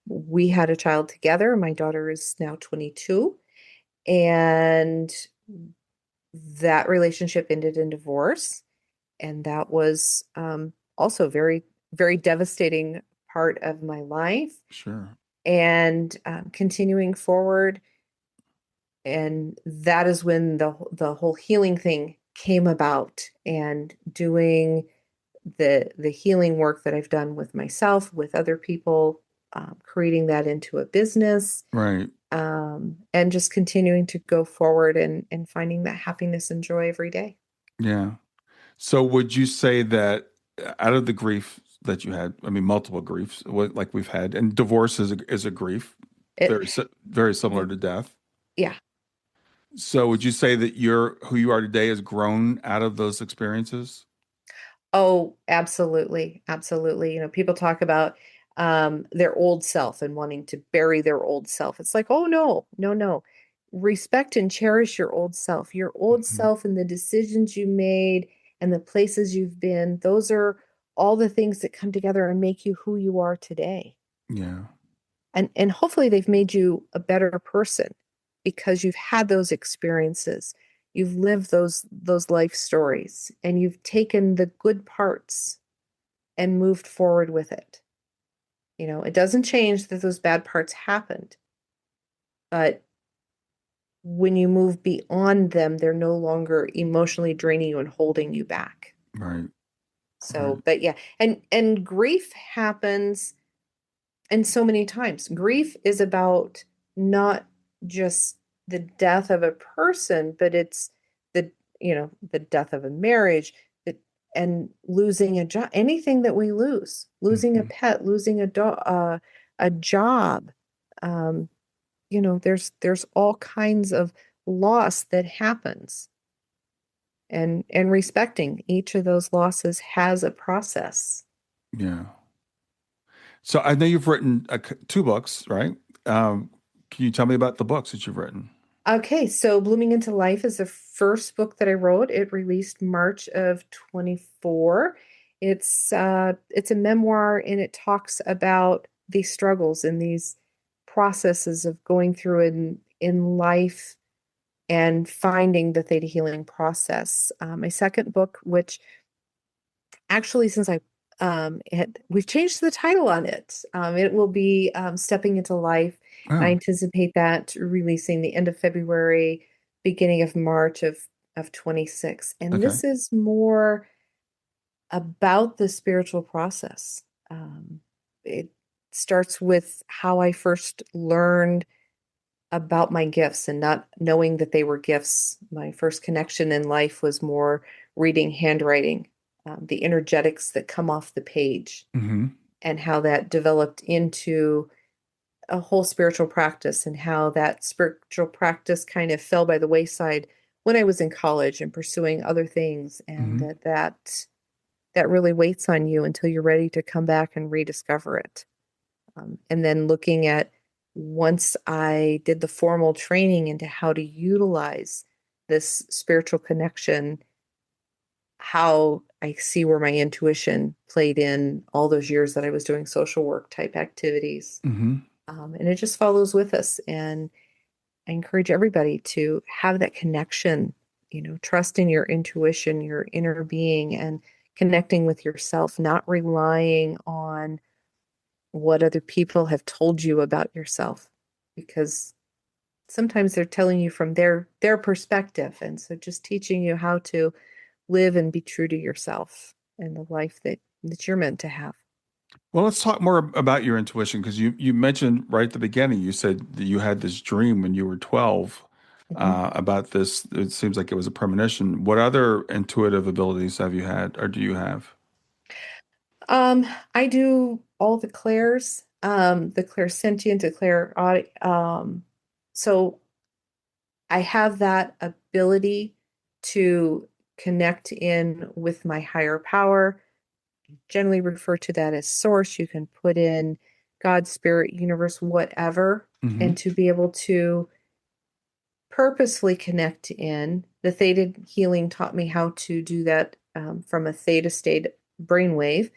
we had a child together. My daughter is now 22, and that relationship ended in divorce. And that was also very, very devastating part of my life. Sure. And continuing forward, and that is when the whole healing thing came about, and doing the healing work that I've done with myself, with other people, creating that into a business, Right. and just continuing to go forward and finding that happiness and joy every day. Yeah. So would you say that out of the grief that you had, I mean, multiple griefs, like we've had, and divorce is a grief, It, very similar to death. yeah. So would you say that who you are today has grown out of those experiences? Oh, absolutely. Absolutely. People talk about their old self and wanting to bury their old self. It's like, oh, no, no, no. Respect and cherish your old Mhm. self and the decisions you made and the places you've been. Those are all the things that come together and make you who you are today. Yeah. And hopefully they've made you a better person because you've had those experiences. You've lived those life stories, and you've taken the good parts and moved forward with it. It doesn't change that those bad parts happened, but when you move beyond them, they're no longer emotionally draining you and holding you back. Right. So, Right. but yeah, and grief happens and so many times. Grief is about not just the death of a person, but it's the, the death of a marriage, that and losing a job, anything that we lose, losing a Hmm. pet, losing a job. Um, there's all kinds of loss that happens, and respecting each of those losses has a process. Yeah. So I know you've written two books, right? Can you tell me about the books that you've written? Okay, so Blooming into Life is the first book that I wrote. It released March of 24. It's a memoir, and it talks about these struggles and these processes of going through in life and finding the Theta Healing process. My second book, which actually, since we've changed the title on it. It will be Stepping into Life. I Oh, anticipate that releasing the end of February, beginning of March of 26. And okay. this is more about the spiritual process. It starts with how I first learned about my gifts and not knowing that they were gifts. My first connection in life was more reading handwriting, the energetics that come off the page, Hmm. and how that developed into a whole spiritual practice, and how that spiritual practice kind of fell by the wayside when I was in college and pursuing other things, and Hmm. that really waits on you until you're ready to come back and rediscover it. And then looking at, once I did the formal training into how to utilize this spiritual connection, how I see where my intuition played in all those years that I was doing social work type activities. Hmm. And it just follows with us. And I encourage everybody to have that connection, trust in your intuition, your inner being, and connecting with yourself, not relying on what other people have told you about yourself, because sometimes they're telling you from their perspective, and so just teaching you how to live and be true to yourself and the life that you're meant to have. Well, let's talk more about your intuition because you mentioned right at the beginning, you said that you had this dream when you were 12 Mhm. about this. It seems like it was a premonition. What other intuitive abilities have you had or do you have? um I do all the clairs, the clairsentient, the clair so I have that ability to connect in with my higher power. Generally refer to that as source. You can put in God, spirit, universe, whatever, Hmm. and to be able to purposefully connect in. The theta healing taught me how to do that, from a theta state brainwave.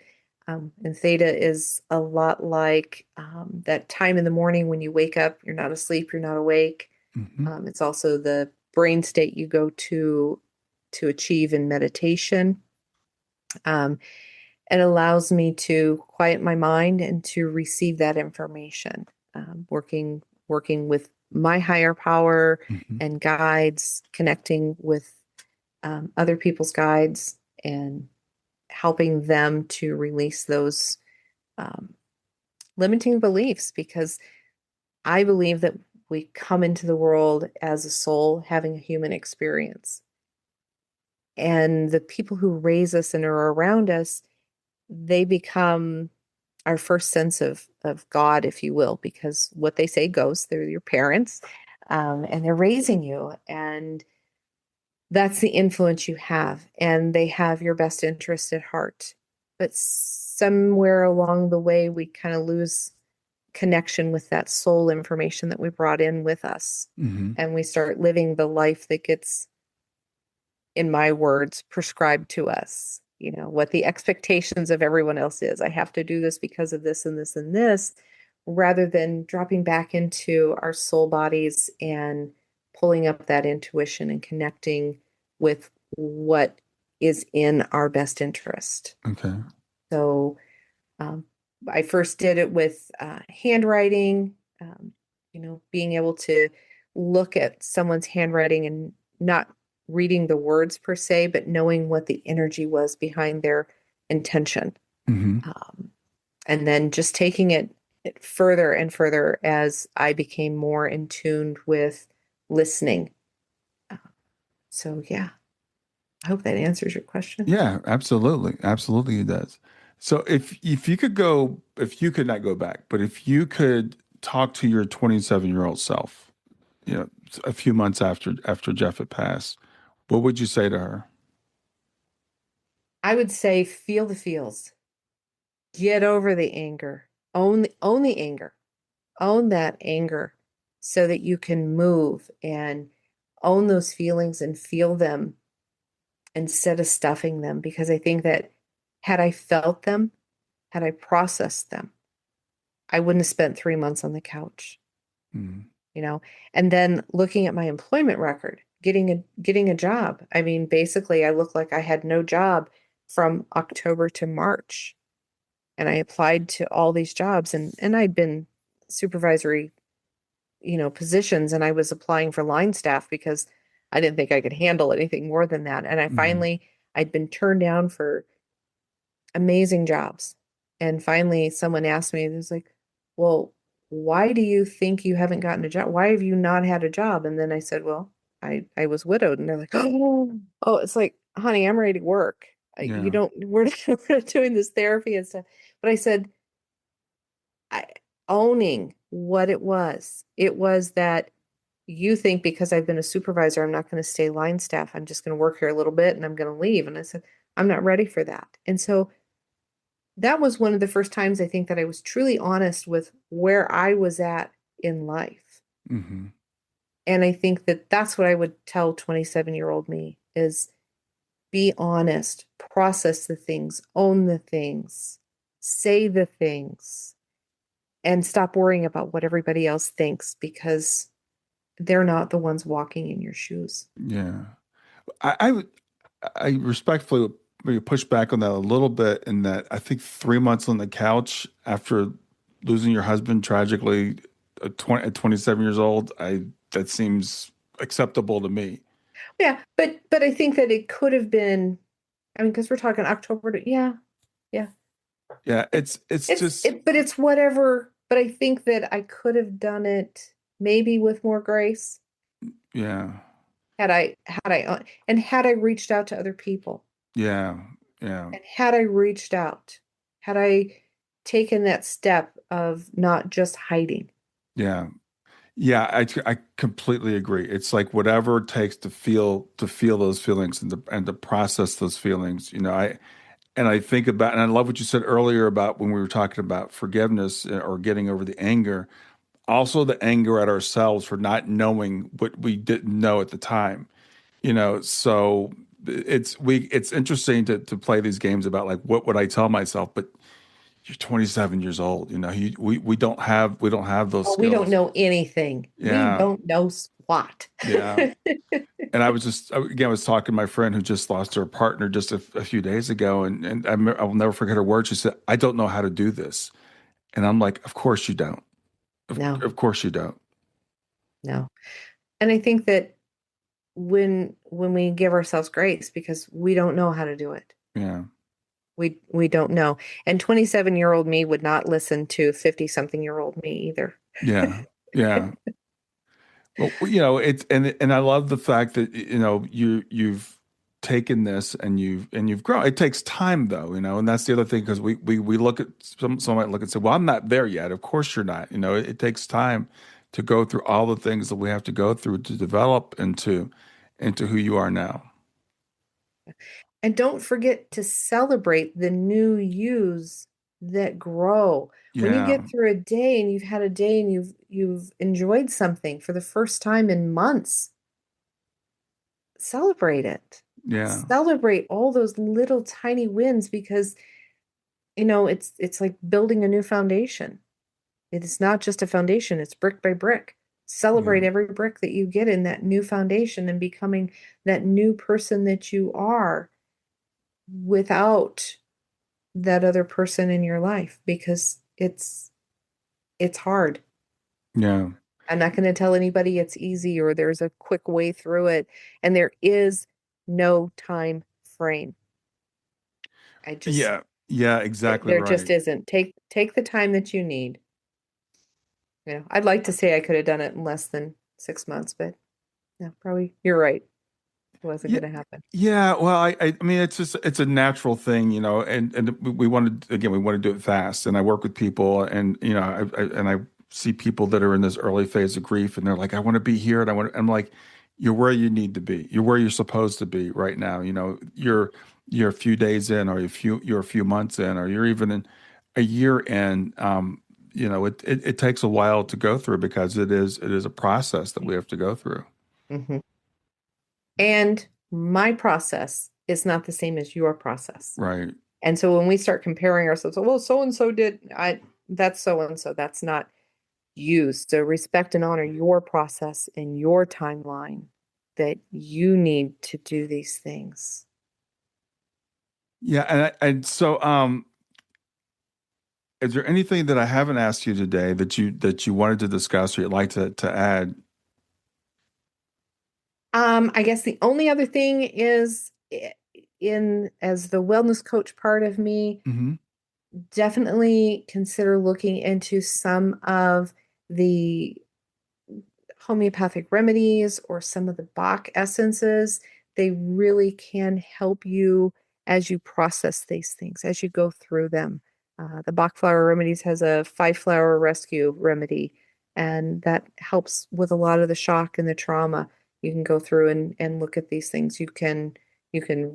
And theta is a lot like, that time in the morning when you wake up, you're not asleep, you're not awake. Hmm. It's also the brain state you go to achieve in meditation. Um, it allows me to quiet my mind and to receive that information. Working with my higher power Hmm. and guides, connecting with, other people's guides, and helping them to release those, um, limiting beliefs, because I believe that we come into the world as a soul having a human experience. And the people who raise us and are around us, they become our first sense of God, if you will, because what they say goes. They're your parents, and they're raising you, and that's the influence you have, and they have your best interest at heart. But somewhere along the way, we kind of lose connection with that soul information that we brought in with us, Hmm. and we start living the life that gets, in my words, prescribed to us. What the expectations of everyone else is. I have to do this because of this and this and this, rather than dropping back into our soul bodies and pulling up that intuition and connecting with what is in our best interest. Okay. So, um, I first did it with, handwriting, being able to look at someone's handwriting and not reading the words per se, but knowing what the energy was behind their intention. Hmm. Um, and then just taking it further and further as I became more in tune with listening. Uh, So yeah, I hope that answers your question. Yeah, absolutely. Absolutely it does. So if you could go, if you could not go back, but if you could talk to your 27-year-old self, you know, a few months after Jeff had passed, what would you say to her? I would say feel the feels. Get over the anger. Own the anger. Own that anger so that you can move and own those feelings and feel them instead of stuffing them. Because I think that had I felt them, had I processed them, I wouldn't have spent 3 months on the couch, Mm, you know? And then looking at my employment record, getting a job. I mean, basically I looked like I had no job from October to March. And I applied to all these jobs and I'd been supervisory, positions, and I was applying for line staff because I didn't think I could handle anything more than that. And mhm. I'd been turned down for amazing jobs. And finally someone asked me, it was like, well, why do you think you haven't gotten a job? Why have you not had a job? And then I said, well, I was widowed. And they're like, oh, it's like, honey, I'm ready to work. You Yeah, don't, we're not, we're not doing this therapy and stuff. But I said, I, owning what it was. It was that you think because I've been a supervisor, I'm not going to stay line staff. I'm just going to work here a little bit and I'm going to leave. And I said, I'm not ready for that. And so that was one of the first times I think that I was truly honest with where I was at in life. hmm, And I think that that's what I would tell 27-year-old me is be honest, process the things, own the things, say the things, and stop worrying about what everybody else thinks because they're not the ones walking in your shoes. yeah. I would, I respectfully would maybe push back on that a little bit in that I think 3 months on the couch after losing your husband tragically at 27 years old, that seems acceptable to me. Yeah, but I think that it could have been, I mean, because we're talking October to, yeah, yeah. Yeah, it's just But it's whatever. But I think that I could have done it maybe with more grace yeah, and had I reached out to other people yeah, yeah, and had I reached out, had I taken that step of not just hiding. yeah. Yeah, I completely agree. It's like whatever it takes to feel those feelings and to process those feelings. I think about, and I love what you said earlier about when we were talking about forgiveness or getting over the anger, also the anger at ourselves for not knowing what we didn't know at the time. So it's interesting to play these games about like what would I tell myself, but you're 27 years old. We don't have those Oh, we don't skills. know anything. We Yeah, don't know squat. yeah. And I was talking to my friend who just lost her partner just a few days ago, and I will never forget her words. She said, "I don't know how to do this," and I'm like, "Of course you don't. Of, No, of course you don't." no. And I think that when we give ourselves grace because we don't know how to do it. Yeah, We don't know. And 27-year-old me would not listen to 50-something-year-old me either. yeah, yeah. Well, it's and I love the fact that you've taken this and you've grown. It takes time though, and that's the other thing because we look at some might look and say, well, I'm not there yet. Of course you're not. It takes time to go through all the things that we have to go through to develop into who you are now. And don't forget to celebrate the new yous that grow. When you Yeah, get through a day and you've had a day and you've enjoyed something for the first time in months, celebrate it. yeah, Celebrate all those little tiny wins because it's like building a new foundation. It is not just a foundation, it's brick by brick. yeah, Celebrate every brick that you get in that new foundation and becoming that new person that you are without that other person in your life because it's hard. yeah. I'm not going to tell anybody it's easy or there's a quick way through it. And there is no time frame. I just, Yeah, yeah, exactly there just right. isn't. Take the time that you need. I'd like to say I could have done it in less than 6 months, but no, probably you're right. It wasn't Yeah, going to happen. yeah. Well, I mean, it's a natural thing, and we want to again, we want to do it fast. And I work with people, and I see people that are in this early phase of grief, and they're like, I want to be here, and I'm like, you're where you need to be. You're where you're supposed to be right now. You're a few days in, or you're a few months in, or you're even in a year in. It takes a while to go through because it is a process that we have to go through. Hmm. And my process is not the same as your process. Right. And so when we start comparing ourselves, well, so and so did that's so and so. That's not you. So respect and honor your process and your timeline that you need to do these things. Yeah, and so is there anything that I haven't asked you today that you wanted to discuss or you'd like to add? I guess the only other thing is in as the wellness coach part of me, Hmm. definitely consider looking into some of the homeopathic remedies or some of the Bach essences. They really can help you as you process these things, as you go through them. The Bach flower remedies has a 5 flower rescue remedy, and that helps with a lot of the shock and the trauma. You can go through and look at these things. You can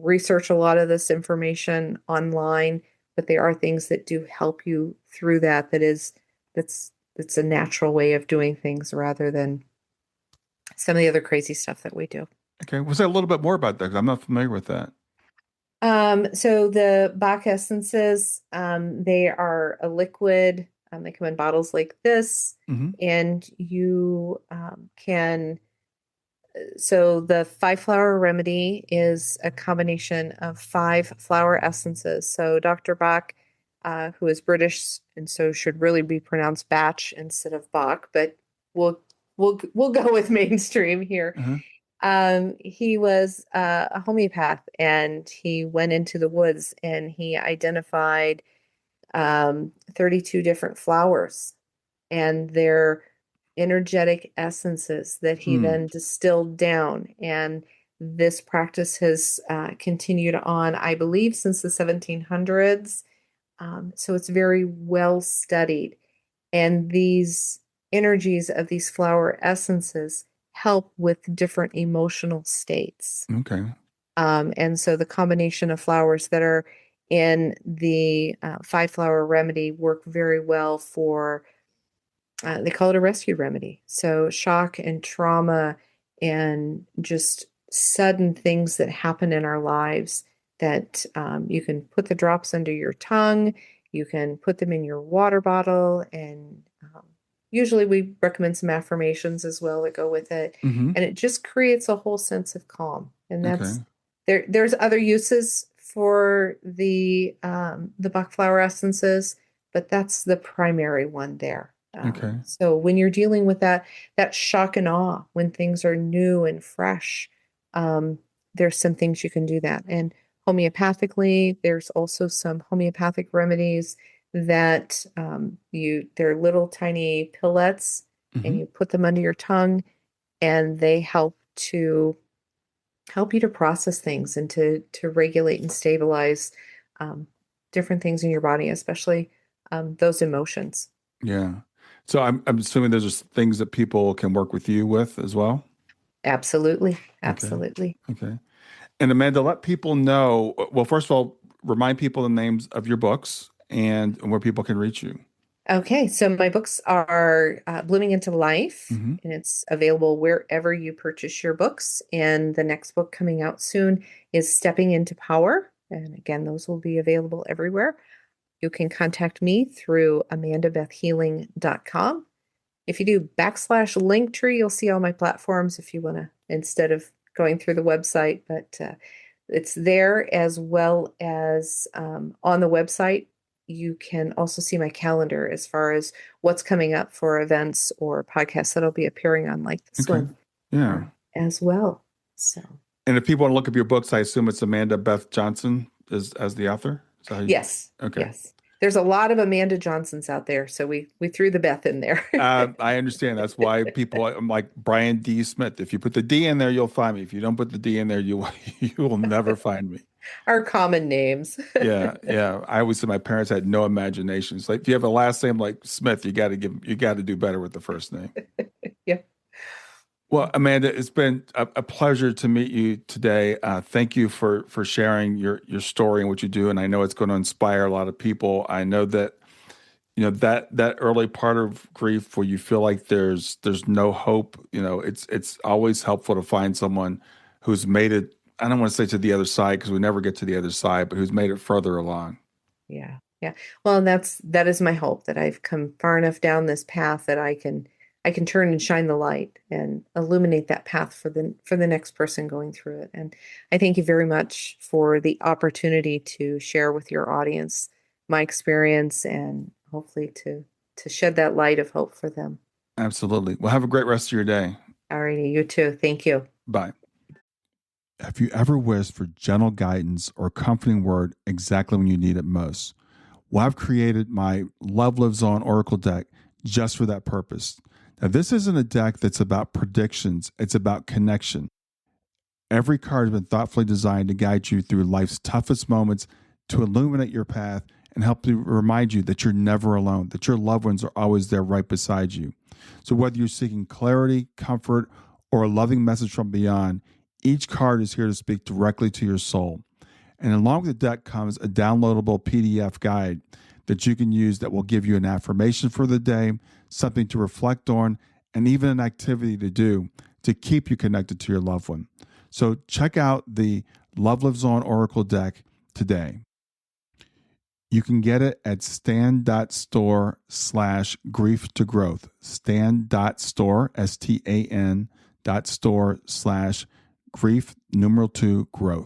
research a lot of this information online, but there are things that do help you through that. That's a natural way of doing things rather than some of the other crazy stuff that we do. Okay, we'll say a little bit more about that 'cause I'm not familiar with that. So the Bach essences, they are a liquid. They come in bottles like this, Hmm. and you can. So the 5 flower remedy is a combination of 5 flower essences. So Dr. Bach, who is British and so should really be pronounced Batch instead of Bach, but we'll we'll go with mainstream here. Uh-huh. He was a homeopath and he went into the woods and he identified 32 different flowers and their energetic essences that he Hmm. then distilled down. And this practice has continued on, I believe, since the 1700s. So it's very well studied. And these energies of these flower essences help with different emotional states. Okay. And so the combination of flowers that are in the 5 flower remedy work very well for, they call it a rescue remedy. So shock and trauma and just sudden things that happen in our lives that you can put the drops under your tongue, you can put them in your water bottle, and usually we recommend some affirmations as well that go with it. Hmm. And it just creates a whole sense of calm. And Okay. there's other uses for the Bach flower essences, but that's the primary one there. Okay. So when you're dealing with that shock and awe, when things are new and fresh, um, there's some things you can do that. And homeopathically, there's also some homeopathic remedies that they're little tiny pillets, and Hmm. you put them under your tongue, and they help you to process things and to regulate and stabilize um, different things in your body, especially those emotions. Yeah. So I'm assuming those are things that people can work with you with as well. Absolutely. Okay. Absolutely. Okay. And Amanda, let people know. Well, first of all, remind people the names of your books and where people can reach you. Okay, so my books are Blooming into Life, Hmm. and it's available wherever you purchase your books. And the next book coming out soon is Stepping into Power. And again, those will be available everywhere. You can contact me through amandabethhealing.com. If you do /Linktree, you'll see all my platforms if you want to, instead of going through the website. But it's there as well as on the website. you can also see my calendar as far as what's coming up for events or podcasts that'll be appearing on like this Okay. one Yeah. as well. So, And if people want to look up your books, I assume it's Amanda Beth Johnson as the author? Is that how you... yes. Okay. Yes. There's a lot of Amanda Johnsons out there. So we threw the Beth in there. I understand. That's why people, I'm like Brian D. Smith. If you put the D in there, you'll find me. If you don't put the D in there, you will never find me. Our common names. Yeah, yeah. I always said my parents had no imagination. It's like if you have a last name like Smith, you got to do better with the first name. Yeah. Well, Amanda, it's been a pleasure to meet you today. Thank you for sharing your story and what you do, and I know it's going to inspire a lot of people. I know that that early part of grief where you feel like there's no hope. It's always helpful to find someone who's made it. I don't want to say to the other side because we never get to the other side, but who's made it further along. Yeah. Yeah. Well, and that is my hope, that I've come far enough down this path that I can turn and shine the light and illuminate that path for the next person going through it. And I thank you very much for the opportunity to share with your audience my experience and hopefully to shed that light of hope for them. Absolutely. Well, have a great rest of your day. All righty. You too. Thank you. Bye. Have you ever wished for gentle guidance or comforting word exactly when you need it most? Well, I've created my Love Lives On Oracle deck just for that purpose. Now, this isn't a deck that's about predictions. It's about connection. Every card has been thoughtfully designed to guide you through life's toughest moments, to illuminate your path and help to remind you that you're never alone, that your loved ones are always there right beside you. So whether you're seeking clarity, comfort, or a loving message from beyond, each card is here to speak directly to your soul. And along with the deck comes a downloadable PDF guide that you can use that will give you an affirmation for the day, something to reflect on, and even an activity to do to keep you connected to your loved one. So check out the Love Lives On Oracle deck today. You can get it at stan.store/grief to growth. Stan.store, STAN.store/grief, numeral 2, growth.